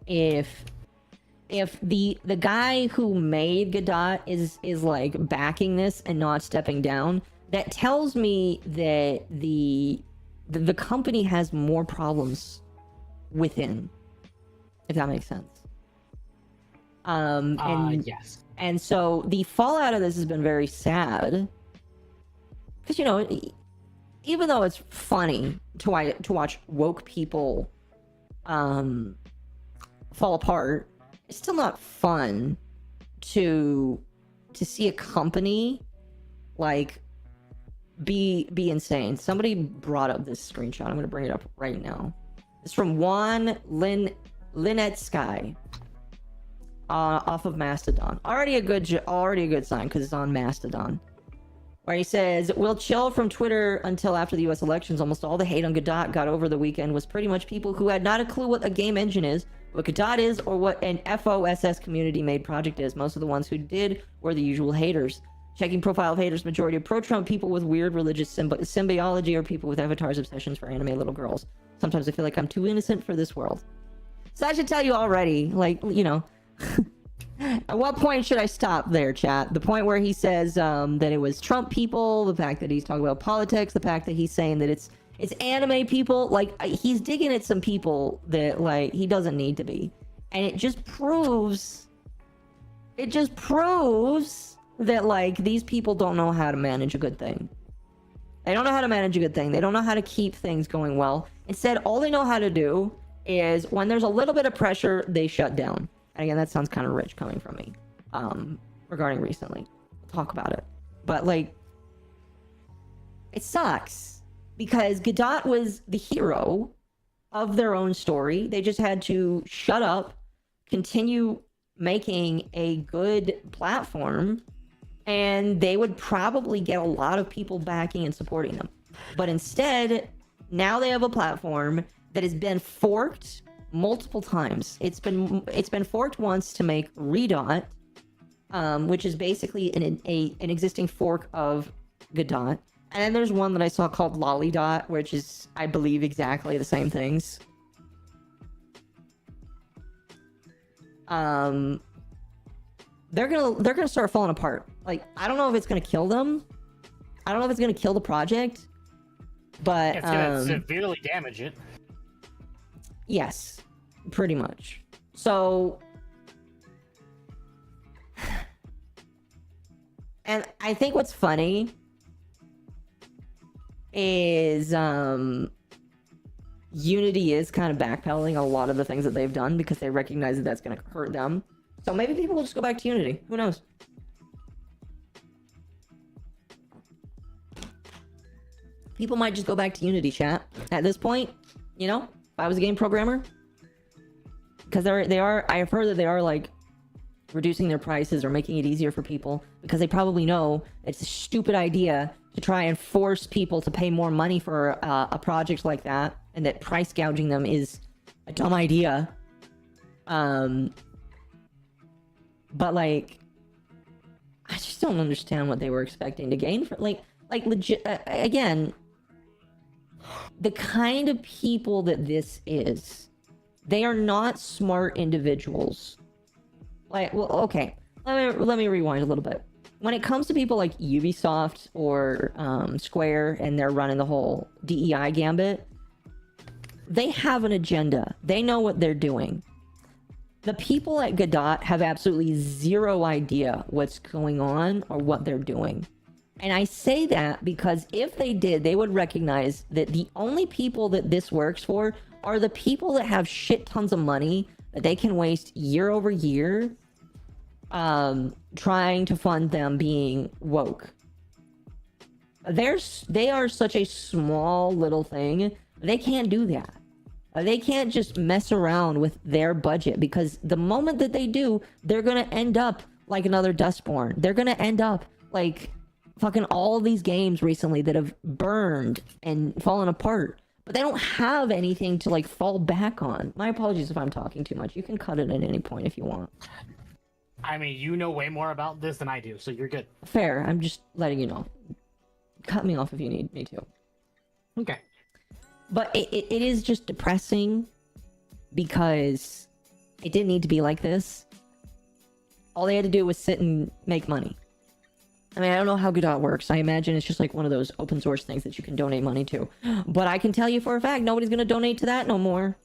If the guy who made Godot is like backing this and not stepping down, that tells me that the company has more problems within, if that makes sense. Yes. And so the fallout of this has been very sad. Because, you know, even though it's funny to watch woke people fall apart, it's still not fun to see a company like be insane. Somebody brought up this screenshot. I'm going to bring it up right now. It's from Juan Lynette Sky off of Mastodon. Already a good sign because it's on Mastodon. Where he says, we'll chill from Twitter until after the US elections. Almost all the hate on Godot got over the weekend was pretty much people who had not a clue what a game engine is, what Godot is, or what an FOSS community-made project is. Most of the ones who did were the usual haters. Checking profile of haters, majority of pro-Trump people with weird religious symbiology or people with avatars obsessions for anime little girls. Sometimes I feel like I'm too innocent for this world. So I should tell you already, like, you know... At what point should I stop there, chat? The point where he says that it was Trump people, the fact that he's talking about politics, the fact that he's saying that it's anime people. Like, he's digging at some people that, like, he doesn't need to be. And it just proves that, like, these people don't know how to manage a good thing. They don't know how to manage a good thing. They don't know how to keep things going well. Instead, all they know how to do is when there's a little bit of pressure, they shut down. And again, that sounds kind of rich coming from me, regarding recently. We'll talk about it. But, like, it sucks because Godot was the hero of their own story. They just had to shut up, continue making a good platform, and they would probably get a lot of people backing and supporting them. But instead, now they have a platform that has been forked multiple times. It's been forked once to make Redot, which is basically an existing fork of Godot. And then there's one that I saw called Lollydot, which is, I believe, exactly the same things. They're gonna start falling apart. Like, I don't know if it's gonna kill them. I don't know if it's gonna kill the project. But it's gonna severely damage it. Yes, pretty much. So And I think what's funny is Unity is kind of backpedaling a lot of the things that they've done because they recognize that that's going to hurt them. So maybe people will just go back to Unity. Who knows? People might just go back to Unity, chat. At this point, you know, if I was a game programmer, because they are. I have heard that they are like reducing their prices or making it easier for people because they probably know it's a stupid idea to try and force people to pay more money for a project like that, and that price gouging them is a dumb idea. But like, I just don't understand what they were expecting to gain for like legit. Again, the kind of people that this is, they are not smart individuals. Like, well, okay, let me rewind a little bit. When it comes to people like Ubisoft or Square, and they're running the whole DEI gambit, they have an agenda. They know what they're doing. The people at Godot have absolutely zero idea what's going on or what they're doing. And I say that because if they did, they would recognize that the only people that this works for are the people that have shit tons of money that they can waste year over year trying to fund them being woke. They are such a small little thing. They can't do that. They can't just mess around with their budget, because the moment that they do, they're gonna end up like another Dustborn. They're gonna end up like fucking all these games recently that have burned and fallen apart. But they don't have anything to like fall back on. My apologies if I'm talking too much. You can cut it at any point if you want. I mean, you know way more about this than I do, so you're good. Fair. I'm just letting you know. Cut me off if you need me to. Okay. But it is just depressing because it didn't need to be like this. All they had to do was sit and make money. I mean, I don't know how Godot works. I imagine it's just like one of those open source things that you can donate money to. But I can tell you for a fact, nobody's going to donate to that no more.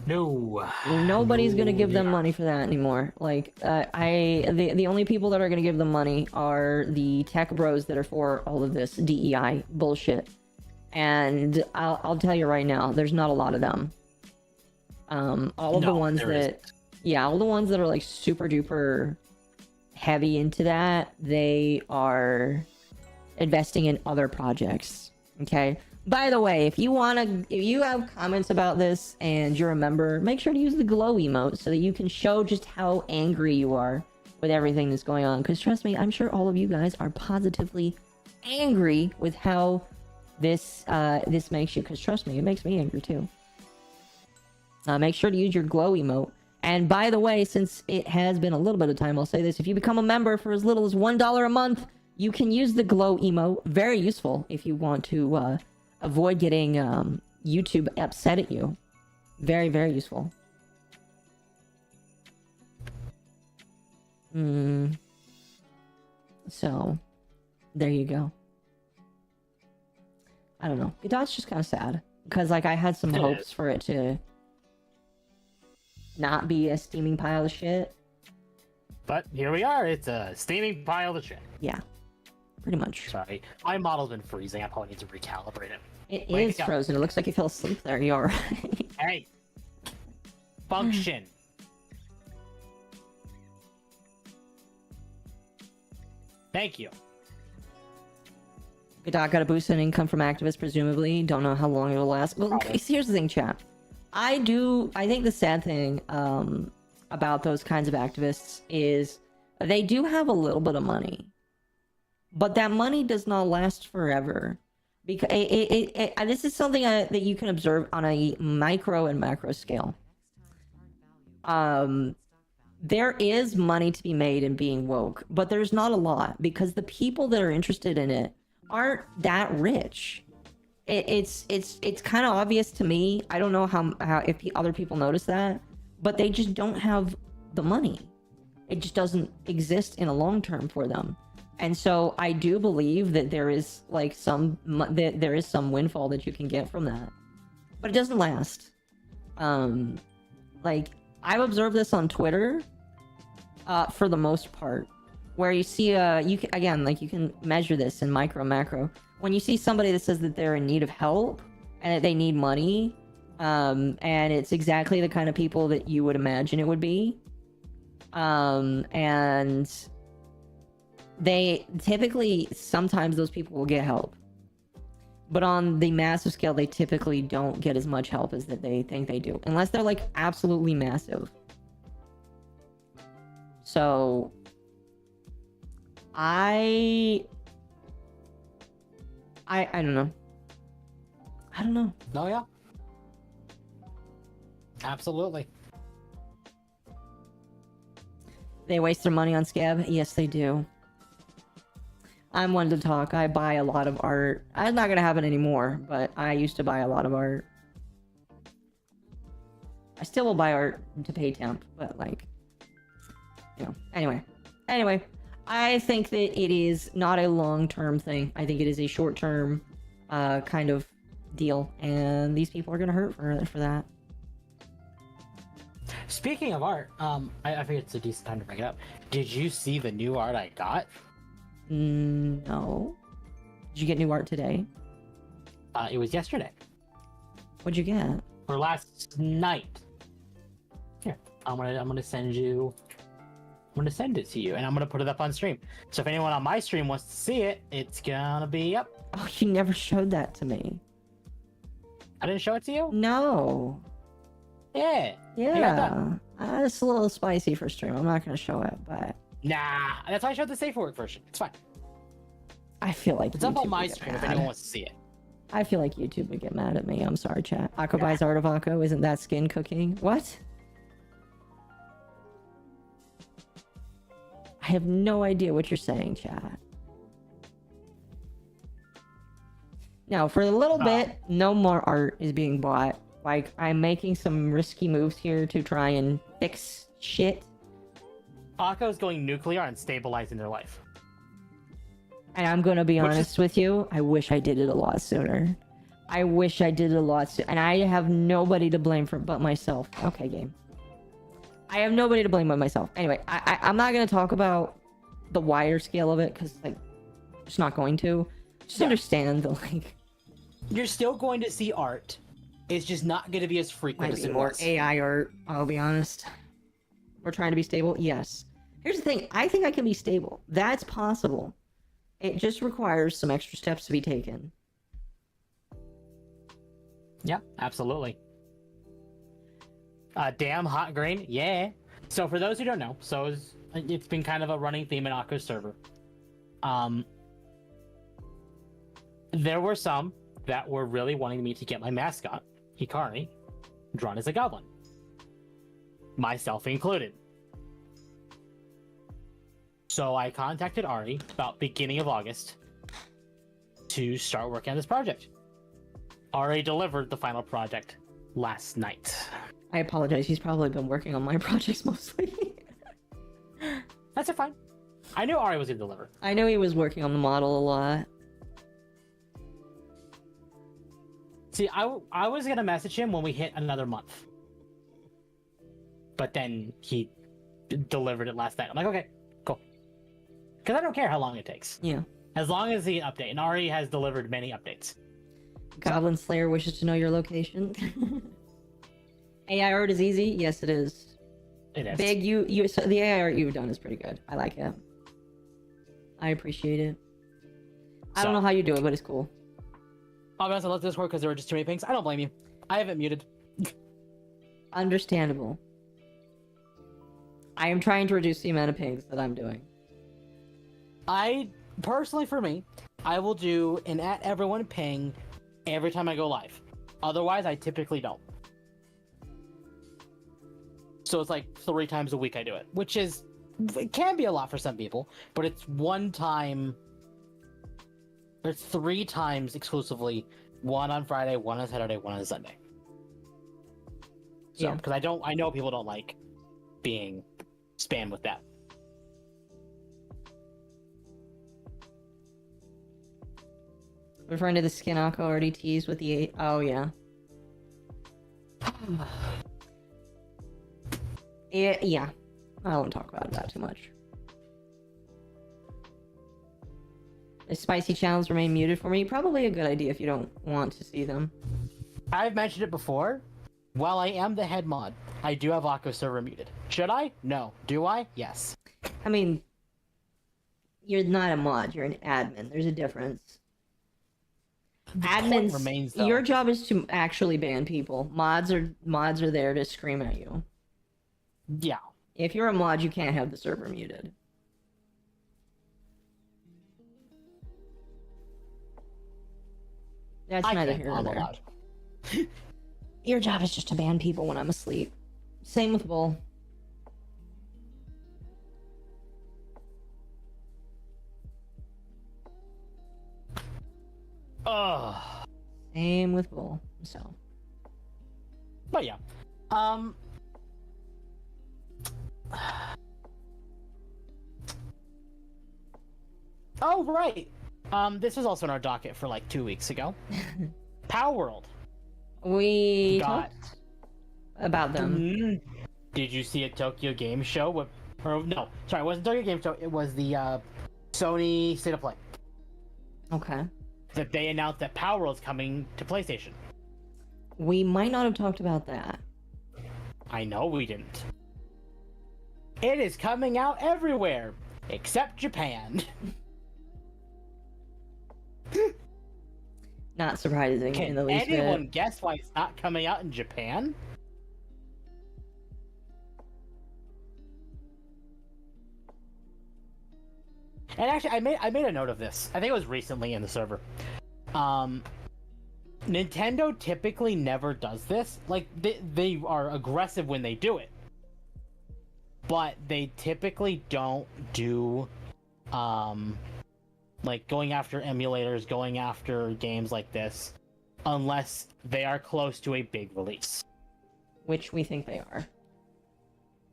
No. Nobody's going to give them money for that anymore. Like, the only people that are going to give them money are the tech bros that are for all of this DEI bullshit. And I'll tell you right now, there's not a lot of them. All of the ones that... Yeah, all the ones that are like super duper heavy into that, they are investing in other projects. Okay? By the way, if you have comments about this and you're a member, make sure to use the glow emote so that you can show just how angry you are with everything that's going on. Because trust me, I'm sure all of you guys are positively angry with how this makes you. Because trust me, it makes me angry too. Make sure to use your glow emote. And by the way, since it has been a little bit of time, I'll say this. If you become a member for as little as $1 a month, you can use the glow emote. Very useful if you want to avoid getting YouTube upset at you. Very, very useful. So, there you go. I don't know. Godot's just kind of sad. Because, like, I had some hopes for it to not be a steaming pile of shit. But here we are. It's a steaming pile of shit. Yeah. Pretty much. Sorry. My model's been freezing. I probably need to recalibrate it. It is frozen. It looks like you fell asleep there. You alright? Hey! Function! Thank you. Godot got a boost in income from activists, presumably. Don't know how long it'll last. Well, here's the thing, chat. I think the sad thing about those kinds of activists is they do have a little bit of money. But that money does not last forever. Because this is something that you can observe on a micro and macro scale. There is money to be made in being woke, but there's not a lot because the people that are interested in it aren't that rich. It's kind of obvious to me. I don't know how if other people notice that, but they just don't have the money. It just doesn't exist in a long term for them. And so I do believe that there is like some windfall that you can get from that, but it doesn't last. Like I've observed this on Twitter, for the most part. where you see you can, again, like you can measure this in micro macro. When you see somebody that says that they're in need of help and that they need money, and it's exactly the kind of people that you would imagine it would be, and they typically, sometimes those people will get help, but on the massive scale they typically don't get as much help as that they think they do, unless they're like absolutely massive. So I don't know. I don't know. No, yeah. Absolutely. They waste their money on scab? Yes, they do. I'm one to talk. I buy a lot of art. It's not gonna happen anymore, but I used to buy a lot of art. I still will buy art to pay temp, but like, you know. Anyway, I think that it is not a long-term thing. I think it is a short-term kind of deal, and these people are gonna hurt for that. Speaking of art, I figured it's a decent time to bring it up. Did you see the new art I got? No. Did you get new art today? It was yesterday. What'd you get? Or last night. Here, I'm gonna send you. I'm gonna send it to you, and I'm gonna put it up on stream. So if anyone on my stream wants to see it, it's gonna be up. Oh, you never showed that to me. I didn't show it to you? No. Yeah. Yeah. It's a little spicy for stream. I'm not gonna show it, but Nah, that's why I showed the safe word version. It's fine. I feel like It's up on YouTube my would get stream if mad. anyone wants to see it. I feel like YouTube would get mad at me. I'm sorry, chat. Akko buys art of Akko. Isn't that skin cooking? What? I have no idea what you're saying, chat. Now, for a little bit, no more art is being bought. Like, I'm making some risky moves here to try and fix shit. Akko's going nuclear and stabilizing their life. And I'm gonna be Which honest with you, I wish I did it a lot sooner. I wish I did it a lot sooner. And I have nobody to blame for but myself. Okay, game. I have nobody to blame but myself. Anyway, I'm not gonna talk about the wider scale of it, because, like, just not going to. Just understand the, like... You're still going to see art. It's just not going to be as frequent Might as be it more was. AI art, I'll be honest. We're trying to be stable? Yes. Here's the thing, I think I can be stable. That's possible. It just requires some extra steps to be taken. Yeah, absolutely. Damn hot grain, yeah. So for those who don't know, it's been kind of a running theme in Akko's server. There were some that were really wanting me to get my mascot, Hikari, drawn as a goblin. Myself included. So I contacted Ari about beginning of August to start working on this project. Ari delivered the final project last night. I apologize, he's probably been working on my projects mostly. That's fine. I knew Ari was going to deliver. I know he was working on the model a lot. See, I was going to message him when we hit another month. But then he delivered it last night. I'm like, okay, cool. Because I don't care how long it takes. Yeah. As long as the update. And Ari has delivered many updates. Goblin Slayer wishes to know your location. AI art is easy? Yes, it is. It is. Big, so the AI art you've done is pretty good. I like it. I appreciate it. I don't know how you do it, but it's cool. I'll be honest, I left Discord because there were just too many pings. I don't blame you. I have it muted. Understandable. I am trying to reduce the amount of pings that I'm doing. Personally, for me, I will do an @everyone ping every time I go live. Otherwise, I typically don't. So it's like 3 times a week I do it, which is, it can be a lot for some people, but it's one time, there's 3 times exclusively, one on Friday, one on Saturday, one on Sunday. So, Yeah. because I know people don't like being spammed with that. Referring to the skin Akko already teased with the 8. Oh, yeah. Yeah. I won't talk about that too much. The spicy channels remain muted for me. Probably a good idea if you don't want to see them. I've mentioned it before. While I am the head mod, I do have Occo server muted. Should I? No. Do I? Yes. I mean, you're not a mod, you're an admin. There's a difference. Point remains, though. Your job is to actually ban people. Mods are there to scream at you. Yeah. If you're a mod, you can't have the server muted. That's neither here nor there. Allowed. Your job is just to ban people when I'm asleep. Same with Bull. Ugh. Same with Bull. So. But yeah. Oh, right. This was also in our docket for like 2 weeks ago. Power World. We Got... talked about them. Did you see a Tokyo Game Show? Or no, sorry, it wasn't Tokyo Game Show. It was the Sony State of Play. Okay. That they announced that Power World's coming to PlayStation. We might not have talked about that. I know we didn't. It is coming out everywhere except Japan. Not surprising Can in the least anyone bit. guess why it's not coming out in Japan? And actually, I made a note of this. I think it was recently in the server. Nintendo typically never does this. Like, they are aggressive when they do it. But they typically don't do, like, going after emulators, going after games like this, unless they are close to a big release. Which we think they are.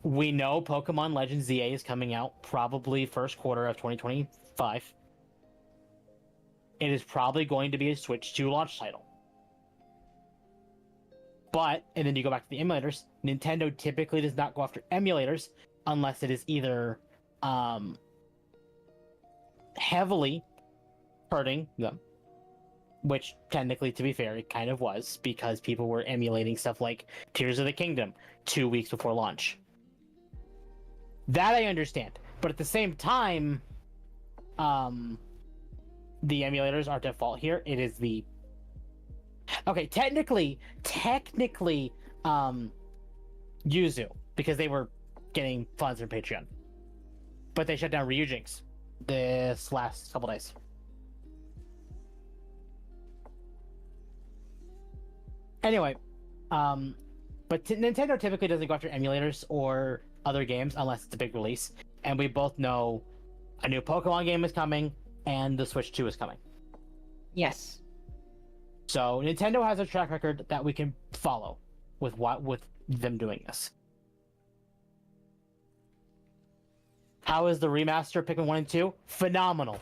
We know Pokemon Legends ZA is coming out probably first quarter of 2025. It is probably going to be a Switch 2 launch title. But, and then you go back to the emulators, Nintendo typically does not go after emulators unless it is either heavily hurting them, which technically, to be fair, it kind of was, because people were emulating stuff like Tears of the Kingdom 2 weeks before launch. That I understand, but at the same time, the emulators are default here. It is the... Okay, technically, Yuzu, because they were getting funds from Patreon. But they shut down Ryujinx this last couple days. Anyway, but Nintendo typically doesn't go after emulators or other games unless it's a big release. And we both know a new Pokemon game is coming and the Switch 2 is coming. Yes. So Nintendo has a track record that we can follow with them doing this. How is the remaster of Pikmin 1 and 2? Phenomenal.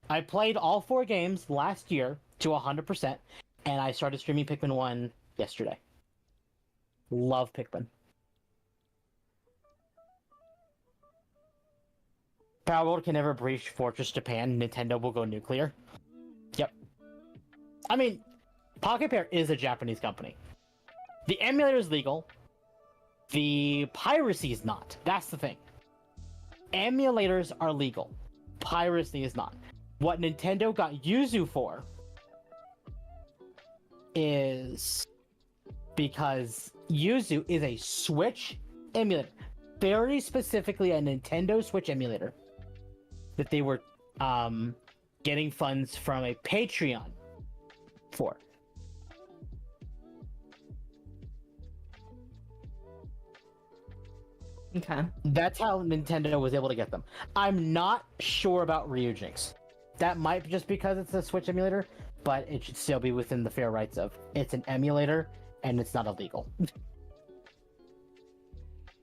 I played all 4 games last year to 100%, and I started streaming Pikmin 1 yesterday. Love Pikmin. Power World can never breach Fortress Japan. Nintendo will go nuclear. Yep. I mean, Pocket Pair is a Japanese company. The emulator is legal. The piracy is not. That's the thing. Emulators are legal. Piracy is not. What Nintendo got Yuzu for is because Yuzu is a Switch emulator. Very specifically a Nintendo Switch emulator that they were getting funds from a Patreon for. Okay. That's how Nintendo was able to get them. I'm not sure about Ryujinx. That might be just because it's a Switch emulator, but it should still be within the fair rights of it's an emulator and it's not illegal.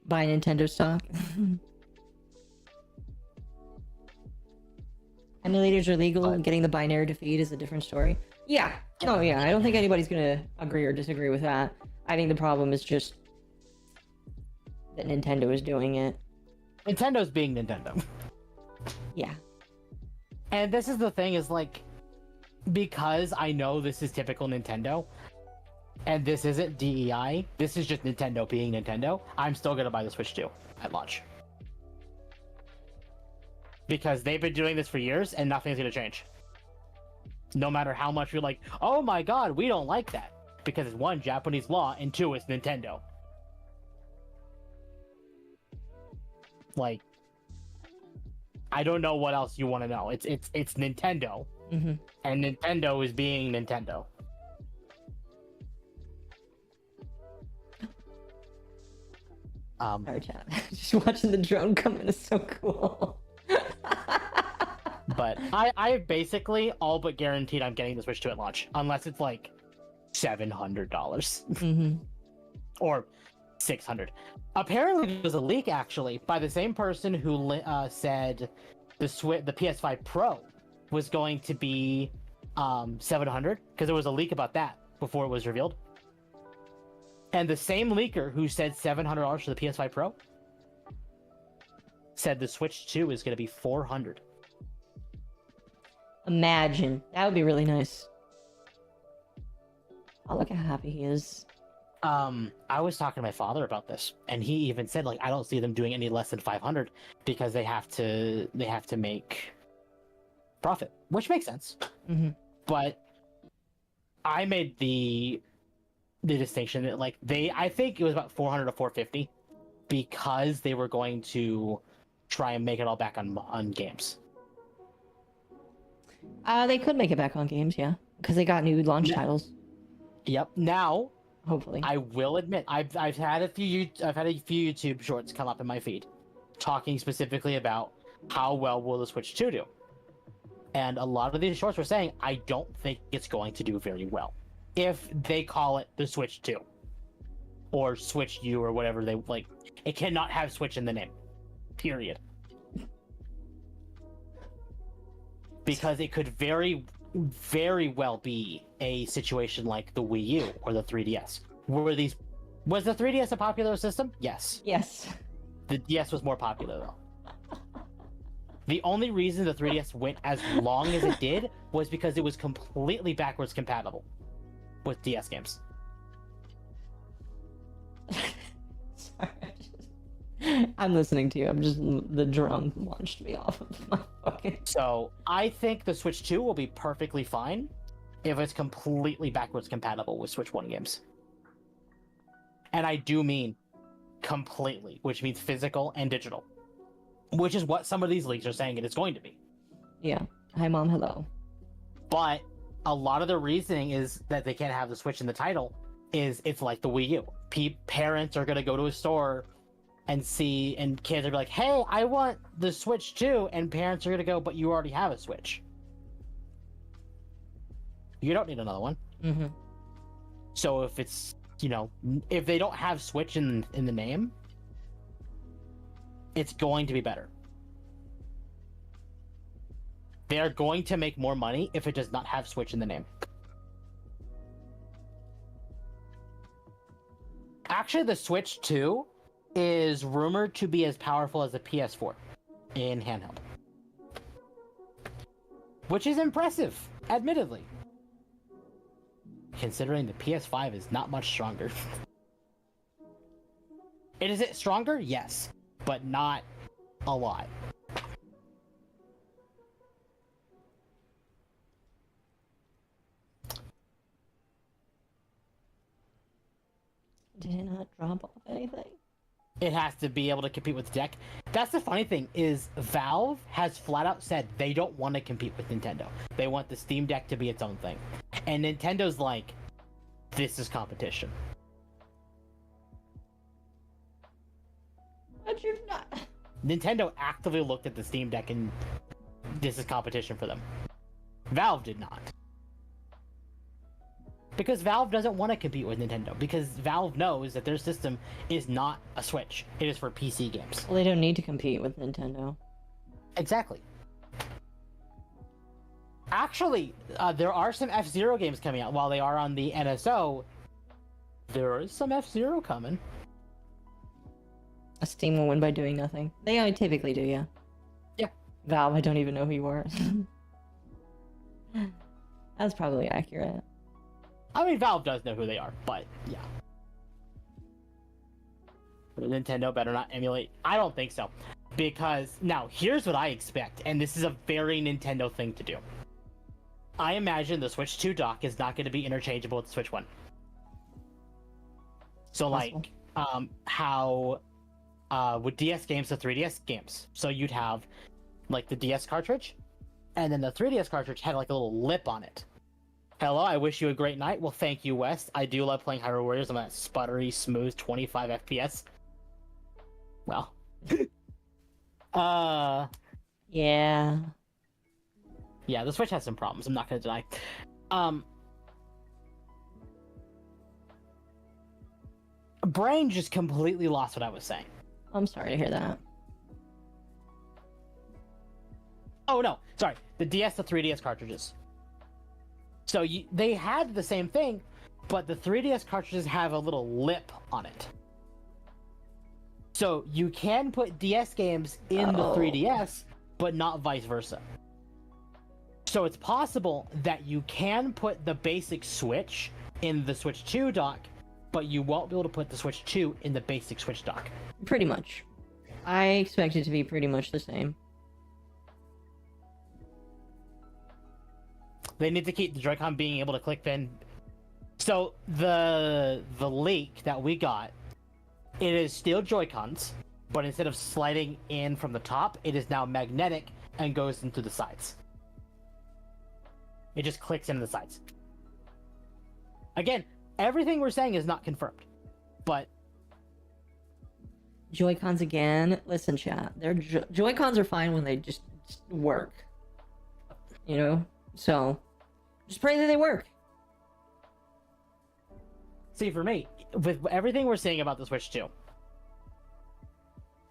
Buy Nintendo stock. Emulators are legal, and getting the binary to feed is a different story. Yeah. Oh yeah, I don't think anybody's gonna agree or disagree with that. I think the problem is just that Nintendo is doing it. Nintendo's being Nintendo. Yeah. And this is the thing, is like, because I know this is typical Nintendo, and this isn't DEI, this is just Nintendo being Nintendo, I'm still gonna buy the Switch 2 at launch. Because they've been doing this for years, and nothing's gonna change. No matter how much you're like, oh my god, we don't like that. Because it's one, Japanese law, and two, it's Nintendo. Like, I don't know what else you want to know. It's Nintendo, and Nintendo is being Nintendo. Sorry, chat. Just watching the drone come in is so cool. But I basically all but guaranteed I'm getting the Switch 2 at launch, unless it's like $700 or $600. Apparently, there was a leak actually by the same person who said the PS5 Pro was going to be $700, because there was a leak about that before it was revealed. And the same leaker who said $700 for the PS5 Pro said the Switch 2 is going to be $400. Imagine. That would be really nice. Oh, look how happy he is. I was talking to my father about this, and he even said, like, I don't see them doing any less than 500 because they have to make profit, which makes sense. But I made the distinction that, like, I think it was about 400 to 450 because they were going to try and make it all back on games. They could make it back on games, yeah, because they got new launch titles. Yep. Now, hopefully, I will admit I've had a few YouTube shorts come up in my feed, talking specifically about how well will the Switch 2 do, and a lot of these shorts were saying I don't think it's going to do very well if they call it the Switch 2 or Switch U or whatever they like. It cannot have Switch in the name, period. Because it could very, very well be a situation like the Wii U or the 3DS. Was the 3DS a popular system? Yes. Yes. The DS was more popular though. The only reason the 3DS went as long as it did was because it was completely backwards compatible with DS games. Sorry. I'm listening to you. The drum launched me off of my fucking... So, I think the Switch 2 will be perfectly fine if it's completely backwards compatible with Switch 1 games. And I do mean completely, which means physical and digital. Which is what some of these leaks are saying it is going to be. Yeah. Hi, Mom. Hello. But a lot of the reasoning is that they can't have the Switch in the title is it's like the Wii U. Parents are going to go to a store and see, and kids are like, hey, I want the Switch 2, and parents are going to go, but you already have a Switch. You don't need another one. So if it's, if they don't have Switch in the name, it's going to be better. They are going to make more money if it does not have Switch in the name. Actually, the Switch 2 is rumored to be as powerful as the PS4 in handheld. Which is impressive, admittedly. Considering the PS5 is not much stronger. Is it stronger? Yes. But not a lot. Did it not drop off anything? It has to be able to compete with the deck. That's the funny thing, is Valve has flat out said they don't want to compete with Nintendo. They want the Steam Deck to be its own thing. And Nintendo's like, this is competition. But you're not. Nintendo actively looked at the Steam Deck and this is competition for them. Valve did not. Because Valve doesn't want to compete with Nintendo. Because Valve knows that their system is not a Switch. It is for PC games. Well, they don't need to compete with Nintendo. Exactly. Actually, there are some F-Zero games coming out. While they are on the NSO, there is some F-Zero coming. A Steam will win by doing nothing. They typically do, yeah. Yeah. Valve, I don't even know who you are. That's probably accurate. I mean, Valve does know who they are, but yeah. But Nintendo better not emulate. I don't think so. Because, now, here's what I expect, and this is a very Nintendo thing to do. I imagine the Switch 2 dock is not going to be interchangeable with the Switch 1. So, like, how with DS games to 3DS games. So you'd have, like, the DS cartridge, and then the 3DS cartridge had, like, a little lip on it. Hello, I wish you a great night. Well, thank you, West. I do love playing Hyrule Warriors on that sputtery, smooth 25 FPS. Well. Yeah. Yeah, the Switch has some problems, I'm not gonna deny. Brain just completely lost what I was saying. I'm sorry to hear that. Oh, no, sorry. The DS to 3DS cartridges. So they had the same thing, but the 3DS cartridges have a little lip on it. So you can put DS games in the 3DS, but not vice versa. So it's possible that you can put the basic Switch in the Switch 2 dock, but you won't be able to put the Switch 2 in the basic Switch dock. Pretty much. I expect it to be pretty much the same. They need to keep the Joy-Con being able to click pin. So the leak that we got, it is still Joy-Cons, but instead of sliding in from the top, it is now magnetic and goes into the sides. It just clicks into the sides. Again, everything we're saying is not confirmed, but Joy-Cons again. Listen, chat. They're Joy-Cons are fine when they just work. You know? So, just pray that they work. See, for me, with everything we're saying about the Switch 2,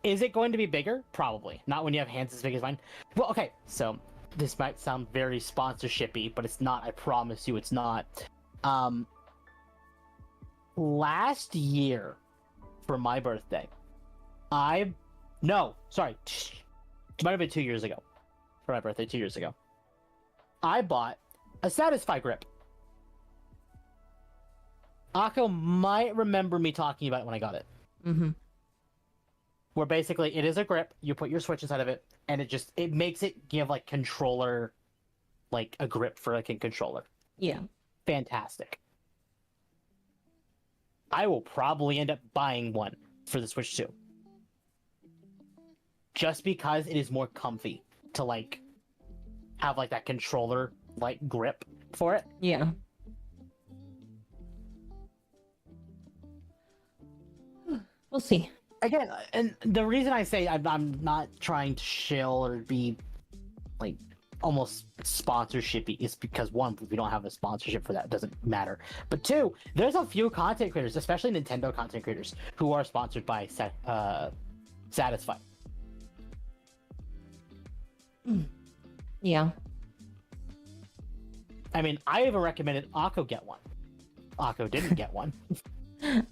is it going to be bigger? Probably. Not when you have hands as big as mine. Well, okay, so this might sound very sponsorship-y, but it's not. I promise you it's not. Last year, for my birthday, no, sorry. It might have been 2 years ago. For my birthday, 2 years ago. I bought a Satisfy grip. Akko might remember me talking about it when I got it. Mm-hmm. Where basically it is a grip, you put your Switch inside of it, and it makes it give like controller, like a grip for like a controller. Yeah. Fantastic. I will probably end up buying one for the Switch 2. Just because it is more comfy to like have like that controller like grip for it. Yeah. We'll see. Again, and the reason I say I'm not trying to shill or be like almost sponsorship-y is because one, we don't have a sponsorship for that, it doesn't matter. But two, there's a few content creators, especially Nintendo content creators, who are sponsored by Satisfy. Yeah. I mean, I even recommended Akko get one. Akko didn't get one.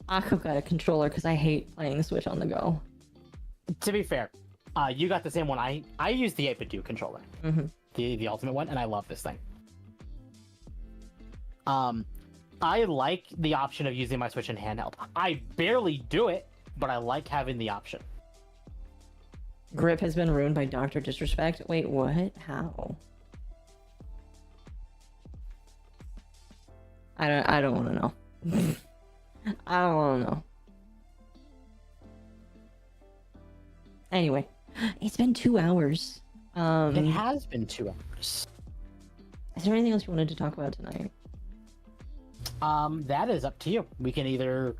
Akko got a controller because I hate playing Switch on the go. To be fair, you got the same one. I use the 8-bit controller, the ultimate one, and I love this thing. I like the option of using my Switch in handheld. I barely do it, but I like having the option. Grip has been ruined by Dr. Disrespect. Wait, what? How? I don't want to know. I don't want to know. Anyway, it's been 2 hours. It has been 2 hours. Is there anything else you wanted to talk about tonight? That is up to you. We can either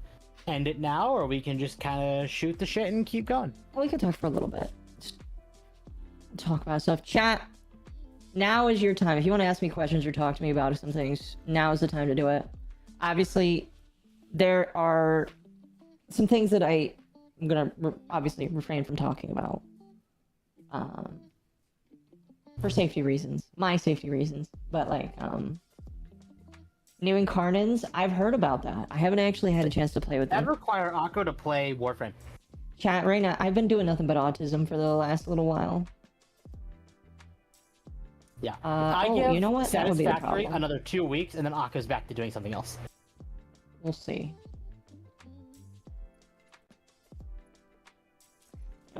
end it now, or we can just kind of shoot the shit and keep going. Well, we can talk for a little bit. Just talk about stuff. Chat, now is your time. If you want to ask me questions or talk to me about some things, now is the time to do it. Obviously, there are some things that I'm gonna obviously refrain from talking about for safety reasons, my safety reasons. But like new Incarnons, I've heard about that. I haven't actually had a chance to play with them. That require Akko to play Warframe. Chat, right now, I've been doing nothing but autism for the last little while. Yeah. You know what? That would be the Satisfactory problem. another 2 weeks, and then Akka's back to doing something else. We'll see.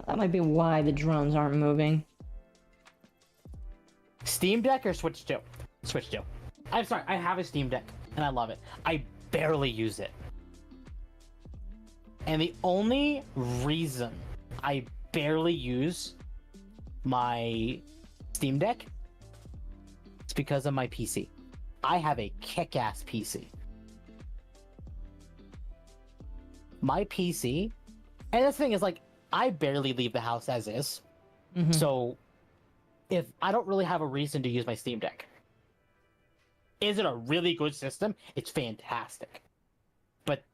That might be why the drones aren't moving. Steam Deck or Switch 2? Switch 2. I'm sorry, I have a Steam Deck, and I love it. I barely use it. And the only reason I barely use my Steam Deck is because of my PC. I have a kick-ass PC. My PC, and the thing is, like, I barely leave the house as is. Mhm. So, if I don't really have a reason to use my Steam Deck. Is it a really good system? It's fantastic. But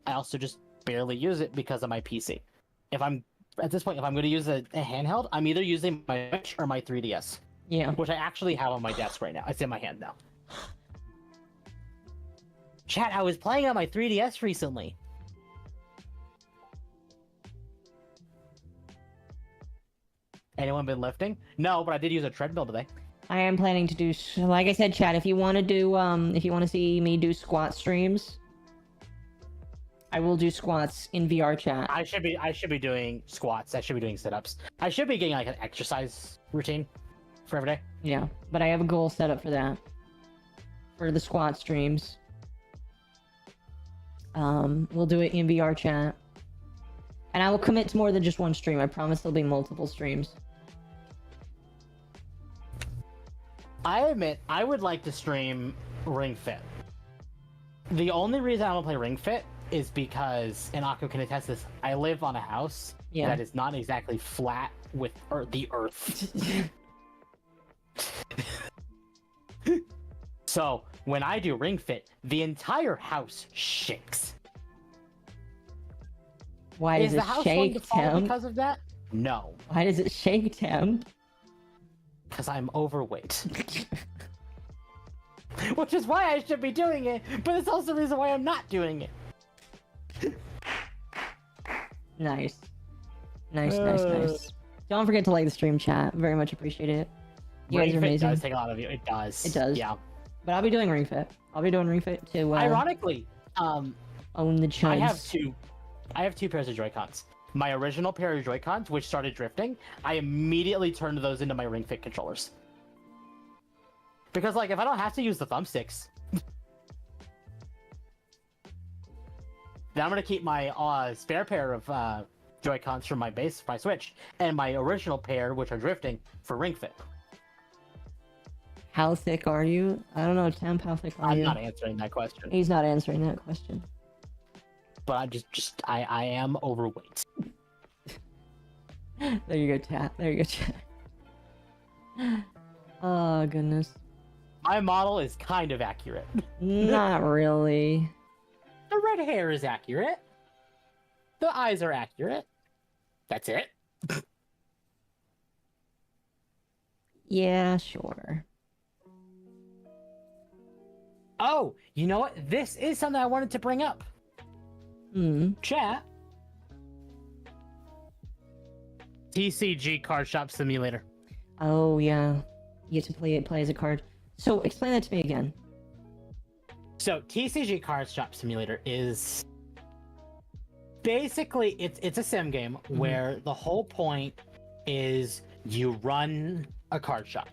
I also just barely use it because of my PC. If I'm at this point, if I'm going to use a handheld, I'm either using my Switch or my 3DS, Yeah. which I actually have on my desk right now. It's in my hand now. Chat, I was playing on my 3DS recently. Anyone been lifting? No, but I did use a treadmill today. I am planning to do, like I said, Chad, if you want to see me do squat streams, I will do squats in VR chat. I should be doing squats. I should be doing sit-ups. I should be getting like an exercise routine for every day. Yeah, but I have a goal set up for that. For the squat streams. We'll do it in VR chat. And I will commit to more than just one stream. I promise there'll be multiple streams. I admit, I would like to stream Ring Fit. The only reason I don't play Ring Fit is because, and Akko can attest this, I live on a house that is not exactly flat with the earth. So, when I do Ring Fit, the entire house shakes. Why does Is the it house going to shake, fall Tim? because of that? No, Why does it shake, Tim? because I'm overweight. Which is why I should be doing it, but it's also the reason why I'm not doing it. Nice. Nice. Don't forget to like the stream chat. Very much appreciate it. You guys are Ring Fit amazing. does take a lot of you. It does. It does. Yeah. But I'll be doing Ring Fit. I'll be doing Ring Fit to Ironically, own the chuds. I have two pairs of Joy-Cons. My original pair of Joy-Cons, which started drifting, I immediately turned those into my Ring Fit controllers. Because, like, if I don't have to use the thumbsticks, then I'm gonna keep my spare pair of Joy-Cons from my Switch, and my original pair, which are drifting, for Ring Fit. How thick are you? I don't know, Temp, how thick are I'm you? not answering that question. He's not answering that question. But I am overweight. There you go, chat. There you go, chat. Oh, goodness. My model is kind of accurate. Not really. The red hair is accurate. The eyes are accurate. That's it. Yeah, sure. Oh, you know what? This is something I wanted to bring up. Chat. TCG Card Shop Simulator. Oh, yeah. You get to play as a card. So, explain that to me again. So, TCG Card Shop Simulator is basically it's a sim game where the whole point is you run a card shop.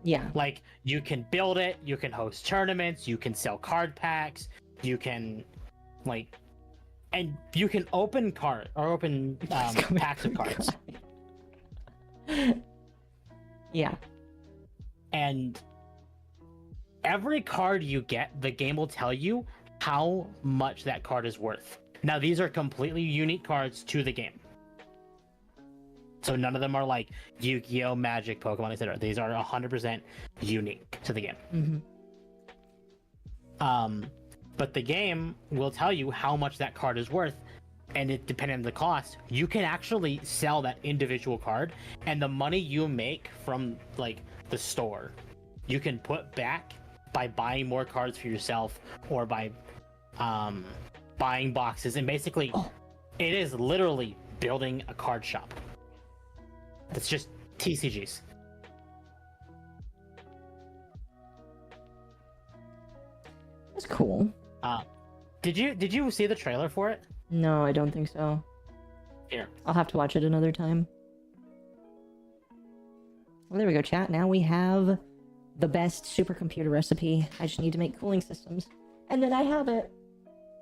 Yeah. Like, you can build it, you can host tournaments, you can sell card packs, you can, like, and you can open packs of cards. Yeah. And every card you get, the game will tell you how much that card is worth. Now, these are completely unique cards to the game. So none of them are like Yu-Gi-Oh, Magic, Pokemon, etc. These are 100% unique to the game. But the game will tell you how much that card is worth, and it depending on the cost, you can actually sell that individual card, and the money you make from like the store, you can put back by buying more cards for yourself or by buying boxes, and basically it is literally building a card shop. That's just TCGs. That's cool. Did you see the trailer for it? No, I don't think so. Here. I'll have to watch it another time. Well, there we go, chat. Now we have the best supercomputer recipe. I just need to make cooling systems. And then I have it.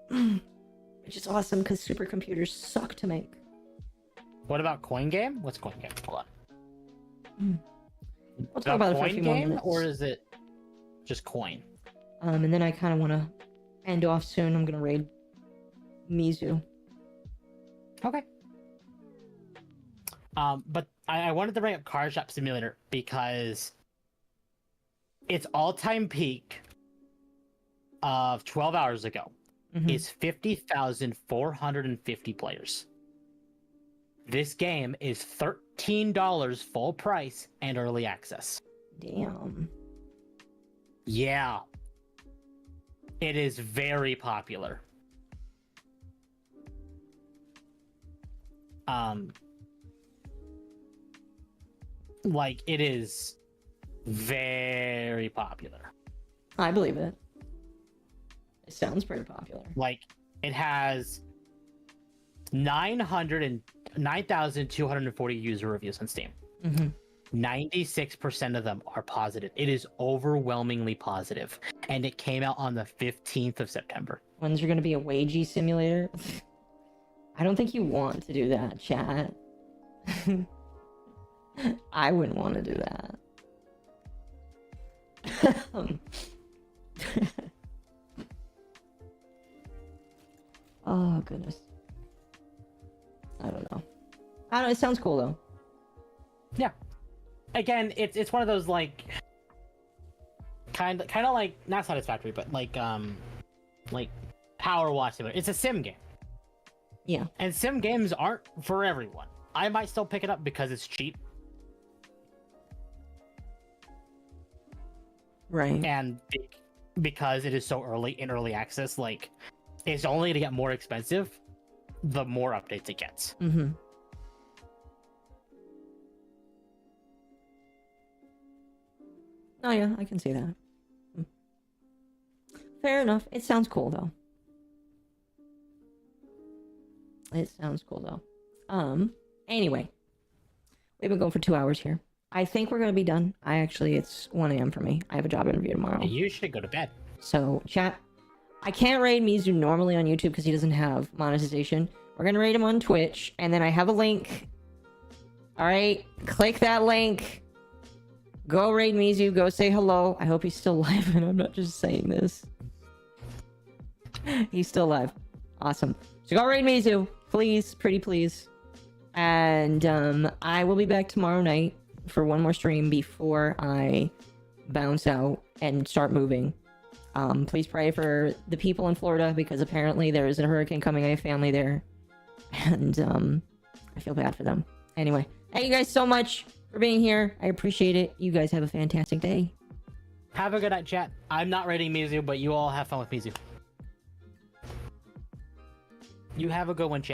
Which is awesome, because supercomputers suck to make. What about Coin Game? What's Coin Game? Hold on. We'll talk about it for a Coin few more Game, minutes. or is it just Coin? And then I kind of want to end off soon. I'm going to raid Mizu. Okay. But I wanted to bring up Car Shop Simulator because its all-time peak of 12 hours ago is 50,450 players. This game is $13 full price and early access. Damn. Yeah. It is very popular. Like, it is very popular. I believe it. It sounds pretty popular. Like, it has 9,240 user reviews on Steam. 96% of them are positive. It is overwhelmingly positive. And it came out on the 15th of September. When's there going to be a wagey simulator? I don't think you want to do that, chat. I wouldn't want to do that. Oh, goodness. I don't know. It sounds cool, though. Yeah. Again, it's one of those, like, kind of like, not Satisfactory, but like Power Wash Simulator. It's a sim game. Yeah. And sim games aren't for everyone. I might still pick it up because it's cheap. Right. And because it is so early in early access, like, it's only to get more expensive the more updates it gets. Oh yeah, I can see that. Fair enough. It sounds cool though. Anyway. We've been going for 2 hours here. I think we're gonna be done. It's 1 a.m. for me. I have a job interview tomorrow. You should go to bed. So, chat, I can't raid Mizu normally on YouTube because he doesn't have monetization. We're gonna raid him on Twitch, and then I have a link. Alright, click that link. Go raid Mizu, go say hello. I hope he's still alive, and I'm not just saying this. He's still alive. Awesome. So go raid Mizu, please, pretty please. And I will be back tomorrow night for one more stream before I bounce out and start moving. Please pray for the people in Florida because apparently there is a hurricane coming. I have family there, and I feel bad for them. Anyway, thank you guys so much for being here. I appreciate it. You guys have a fantastic day. Have a good night, chat. I'm not raiding Mizu, but you all have fun with Mizu. You have a good one, chat.